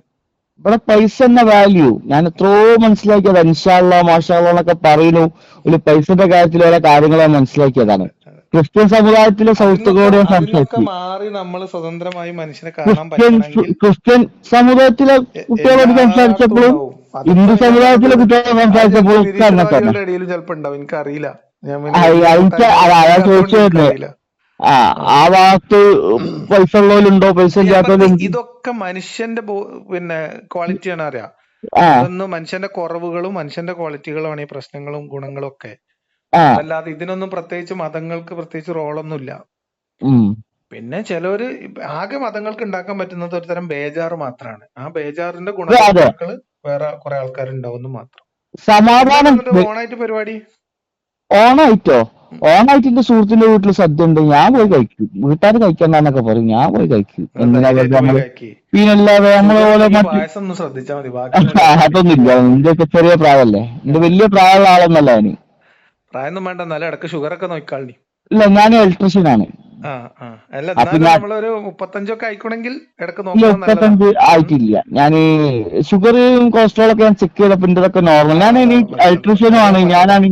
ഇവിടെ പൈസ എന്ന വാല്യൂ ഞാൻ എത്രയോ മനസ്സിലാക്കിയത്. ഇൻഷാല്ലാ മാഷാല്ലാ എന്നൊക്കെ പറയുന്നു. ഒരു പൈസയുടെ കാര്യത്തിൽ ഓരോ കാര്യങ്ങൾ ഞാൻ മനസ്സിലാക്കിയതാണ്. അതെ അതെ. ക്രിസ്ത്യൻ സമുദായത്തിലെ സുഹൃത്തുക്കളോട് ഞാൻ അതിന്നൊക്കെ സംസാരിച്ചു. മാറി നമ്മൾ സ്വതന്ത്രമായി മനുഷ്യനെ കാണാൻ പറ്റണമെങ്കിൽ ക്രിസ്ത്യൻ സമുദായത്തിലെ കുട്ടികളോട് എല്ലായിടത്തും സംസാരിച്ചപ്പോഴും ഉണ്ടാവും. അതിപ്പോ ഹിന്ദു ഞാൻ പറഞ്ഞത് സമുദായത്തിലെ കുട്ടികളോട് അത് ചിലപ്പോ സംസാരിച്ചപ്പോഴും ഒക്കെ അങ്ങനെ തന്നെ. നിരീശ്വരവാദികളുടെ ഇടയിലും ചിലപ്പോ ഉണ്ടാവും, എനിക്കറിയില്ല. ഞാൻ പിന്നെ എനിക്ക് വലിയ അതാ തലമുറയില്ലാത്തോണ്ട് ചോദിച്ചു വരുന്നത്. എനിക്കറിയില്ല. ആ ആ ഭാഗത്ത് പൈസ ഉള്ളവരുണ്ടോ പൈസ ഇല്ലാത്തവരുണ്ട്. ഇതൊക്കെ മനുഷ്യന്റെ പിന്നെ ക്വാളിറ്റിയാണ് അറിയാം. ആ ഇതൊന്നും മനുഷ്യന്റെ കുറവുകളും മനുഷ്യന്റെ ക്വാളിറ്റികളുമാണ് ഈ പ്രശ്നങ്ങളും ഗുണങ്ങളും ഒക്കെ. ആ അതല്ലാതെ ഇതിനൊന്നും പ്രത്യേകിച്ച് മതങ്ങൾക്ക് പ്രത്യേകിച്ച് റോളൊന്നുമില്ല. ഉം പിന്നെ ചിലവര് ആകെ മതങ്ങൾക്ക് ഉണ്ടാക്കാൻ പറ്റുന്നത് ഒരു തരം ബേജാറ് മാത്രമാണ്. ആ ബേജാറിന്റെ അതെ ഗുണഭോക്താക്കള് വേറെ കുറെ ആൾക്കാരുണ്ടാവുന്നു മാത്രം. എന്താണ് സമാധാനം. എന്നിട്ട് ഓണായിട്ട് പരിപാടി? ഓണായിട്ടോ? ഓണായിട്ട് എന്റെ സുഹൃത്തിന്റെ വീട്ടിൽ സദ്യ ഉണ്ട്. ഞാൻ പോയി കഴിക്കും. വീട്ടുകാർ കഴിക്കണ്ടെന്നൊക്കെ പറയും, ഞാൻ പോയി കഴിക്കും. എന്തിനാ വെറുതെ ധൈര്യമായിട്ട് പോയി നമ്മള് കഴിക്കി. പിന്നല്ലാതെ നമ്മളെ ഷുഗർ പോലെ ഉണ്ടെങ്കിൽ മറ്റ് പായസം ഒന്ന് ശ്രദ്ധിച്ചാൽ മതി, ബാക്കിയുള്ള അതൊന്നുമില്ല. എന്റെ ഒക്കെ ചെറിയ പ്രായമല്ലേ. എന്റെ വലിയ പ്രായമുള്ള ആളൊന്നല്ല ഞാന്. പ്രായമൊന്നും വേണ്ട, എന്നാലും ഇടക്ക് ഷുഗർ ഒക്കെ നോക്കാളി. ഇല്ല, ഞാൻ ഇലക്ട്രീഷ്യനാണ്. ആ ആ അല്ല, അപ്പൊ എന്നാലും ഞാൻ നമ്മളൊരു 35 ആയിക്കണമെങ്കിൽ ഇടക്ക് ഇല്ല നോക്കണം, നല്ലതാ. 35 ആയിട്ടില്ല. ഞാൻ ഷുഗറും കൊളസ്ട്രോൾ ഒക്കെ ഞാൻ ചെക്ക് ചെയ്തപ്പോ ഇതൊക്കെ നോർമൽ. ഞാൻ ഇനി മാഷാഅല്ലാ. ഇലക്ട്രീഷ്യനും അതേ ആണ്. നല്ലത്. ഞാനാണ്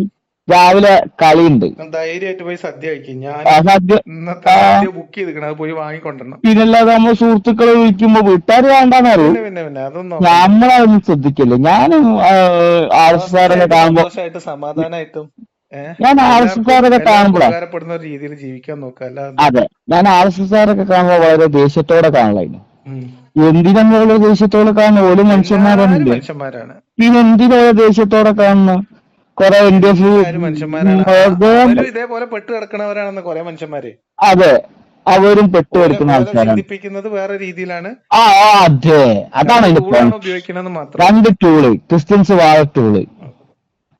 രാവിലെ കളിയുണ്ട്. ധൈര്യമായിട്ട് പോയി സദ്യ കഴിക്കും. ഞാൻ സദ്യ ഇന്നത്തെ സദ്യ ബുക്ക് ചെയ്തിക്കണം, അത് പോയി വാങ്ങിക്കൊണ്ടിരണം. പിന്നല്ലാതെ നമ്മൾ സുഹൃത്തുക്കളെ വിളിക്കുമ്പോ വീട്ടുകാർ വേണ്ടാന്ന് അറിയും. പിന്നെ അതൊന്നും നോക്കണ്ട. നമ്മളതൊന്നും ശ്രദ്ധിക്കില്ല. ഞാനും ആർഎസ്എസ്കാരൊക്കെ കാണുമ്പോ സന്തോഷമായിട്ട് സമാധാനമായിട്ടും ഞാൻ എല്ലാവർക്കും ആർഎസ്എസ്കാരൊക്കെ കാണുമ്പോഴാ ഉപകാരപ്പെടുന്ന ഒരു രീതിയിൽ ജീവിക്കാൻ നോക്കുക. അല്ലാതെ അതെ ഞാൻ ആർഎസ്എസ്കാരൊക്കെ കാണുമ്പോ വളരെ ദേഷ്യത്തോടെ കാണലായിരുന്നു. ഉം. എന്തിനുള്ള ദേഷ്യത്തോടെ കാണുന്നു? ഓരോ എല്ലാരും മനുഷ്യന്മാരൊന്നുമില്ലേ? മനുഷ്യന്മാരാണ്. പിന്നെ എന്തിനോരോ ദേഷ്യത്തോടെ കാണുന്നു? കൊറേ എല്ലാരും മനുഷ്യന്മാരാണ്. വെറുതെ അവരും ഇതേപോലെ പെട്ട് കിടക്കണവരാണെന്ന് കുറെ മനുഷ്യന്മാര്. അതെ അവരും പെട്ടുകിടക്കുന്ന ഓലെ ആൾക്കാരാണ്. ചിന്തിപ്പിക്കുന്നത് വേറെ രീതിയിലാണ്. അതെ, അതാണ് രണ്ട് അതിന്റെ ടൂളാണ് പോയിന്റ്. ഉപയോഗിക്കണമെന്ന് മാത്രം. 2 ടൂള്, ക്രിസ്ത്യൻസ് വാഴ ടൂള്,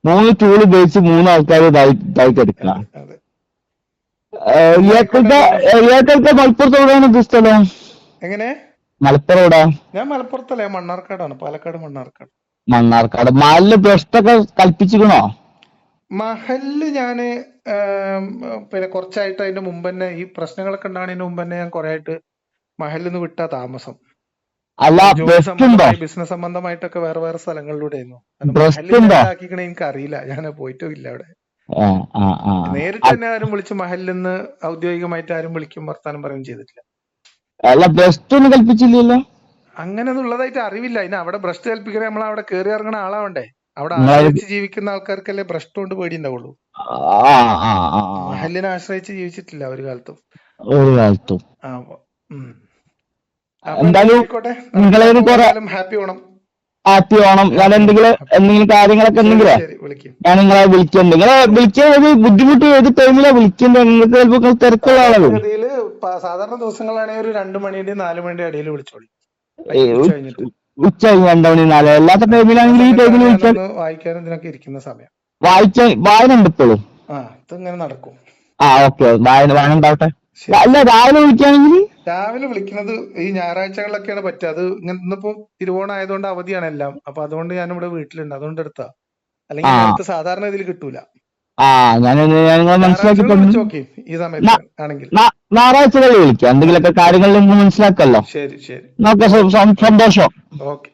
3 ടൂള് ഉപയോഗിച്ച് 3 ആൾക്കാർ ഇതായിട്ട് എടുക്കണം. അതെ അതെ. എന്നാ ആയിക്കോട്ടെ ഇയാൾക്കൊക്കെ മലപ്പുറത്ത് എവിടെയാണ് ഇത് സ്ഥലം? എങ്ങനെ? മലപ്പുറം എവിടെ? ഞാൻ മലപ്പുറത്തല്ല, മണ്ണാർക്കാടാണ്, പാലക്കാട് മണ്ണാർക്കാട്. മണ്ണാർക്കാട്. മഹലില് ഭ്രഷ്ടൊക്കെ കൽപ്പിച്ചിക്കണോ? മഹലില് ഞാന് പിന്നെ കുറച്ചായിട്ട് അതിന്റെ മുമ്പ് തന്നെ ഈ പ്രശ്നങ്ങളൊക്കെ ഉണ്ടാകുന്നതിന് മുമ്പ് തന്നെ ഞാൻ കുറെ ആയിട്ട് മഹലിൽ നിന്ന് വിട്ടാ താമസം. അല്ല, ജോലി ഭ്രഷ്ടുണ്ടോ? സംബന്ധമായി ബിസിനസ് സംബന്ധമായിട്ടൊക്കെ വേറെ വേറെ സ്ഥലങ്ങളിലൂടെ ആയിരുന്നു. മഹലിൽ ഭ്രഷ്ടുണ്ടോ? എന്താക്കിക്കണേ എനിക്ക് അറിയില്ല, ഞാൻ പോയിട്ടും ഇല്ല അവിടെ. ആ ആ ആ നേരിട്ട് തന്നെ ആരും വിളിച്ച് മഹലിൽ നിന്ന് ഔദ്യോഗികമായിട്ട് ആരും വിളിക്കും വർത്താനം പറയുകയും ചെയ്തിട്ടില്ല. അല്ല, ഭ്രഷ്ടൊന്നും കൽപ്പിച്ചില്ലല്ലോ. അങ്ങനെ ഉള്ളതായിട്ട് അറിവില്ല. അതിന് അവിടെ ഭ്രഷ്ട് കൽപ്പിക്കണേ നമ്മൾ അവിടെ കയറി ഇറങ്ങണ ആളാവണ്ടേ. അവിടെ നിങ്ങളത് ആശ്രയിച്ച് ജീവിക്കുന്ന ആൾക്കാർക്കല്ലേ ഭ്രഷ്ടം കൊണ്ട് പേടി ഉണ്ടാവുള്ളൂ. ആ ആ ആ മഹലിനെ ആശ്രയിച്ച് ജീവിച്ചിട്ടില്ല ഒരു കാലത്തും. ഒരു കാലത്തും. ആ, ഉം. അപ്പൊ എന്തായാലും എന്തായാലും ആയിക്കോട്ടെ. നിങ്ങളേത് കുറെ ഹാപ്പി ഓണം. ഹാപ്പി ഓണം. ഞാൻ ഹാപ്പി ഓണം. എന്തെങ്കിലും കാര്യങ്ങളൊക്കെ ശരി ഉണ്ടെങ്കിലേ ശരി, വിളിക്കും. ഞാൻ നിങ്ങളെ വിളിക്കുന്നുണ്ട്. നിങ്ങളെ വിളിക്കാൻ ഒരു ബുദ്ധിമുട്ട് ഏത് ടൈമിലാണ് വിളിക്കുന്നത്? നിങ്ങൾക്ക് ചിലപ്പോ തിരക്കുള്ള ആളല്ലേ. സാധാരണഗതിയില് സാധാരണ ദിവസങ്ങളാണെങ്കിൽ ഒരു 2 മണിയുടെയും 4 മണിയുടെ ഇടയിൽ വിളിച്ചോളൂ. ഉച്ച കഴിഞ്ഞിട്ട്. ഉച്ച കഴിഞ്ഞ് 2 മണി 4 അല്ലാത്ത ടൈമിലാണെങ്കിൽ ഈ ടൈമിൽ വിളിച്ചാൽ വായിക്കാനും ഇതിനൊക്കെ ഇരിക്കുന്ന സമയം. വായന ഉണ്ട് ഇപ്പോഴും. ഇതിങ്ങനെ നടക്കും. ഓക്കെ, വായന ഉണ്ടാവട്ടെ. അല്ല, രാവിലെ വിളിക്കുകയാണെങ്കിൽ രാവിലെ വിളിക്കുന്നത് ഈ ഞായറാഴ്ചകളിലൊക്കെയാണ് പറ്റുക. അത് ഇന്നിപ്പോ തിരുവോണം ആയതുകൊണ്ട് അവധിയാണ് എല്ലാം. അപ്പൊ അതുകൊണ്ട് ഞാനിവിടെ വീട്ടിലുണ്ട്, അതുകൊണ്ട് എടുത്താ. അല്ലെങ്കിൽ നേരത്തെ സാധാരണ ഇതിൽ കിട്ടൂല. ഞാൻ നിങ്ങളെ മനസ്സിലാക്കി വിളിച്ചു നോക്കി ഈ സമയത്ത് ആണെങ്കിൽ. ഞായറാഴ്ചകളിൽ വിളിക്കാം, എന്തെങ്കിലുമൊക്കെ കാര്യങ്ങളിൽ മനസ്സിലാക്കല്ലോ. ശരി ശരി, നമുക്ക് സന്തോഷം. ഓക്കെ.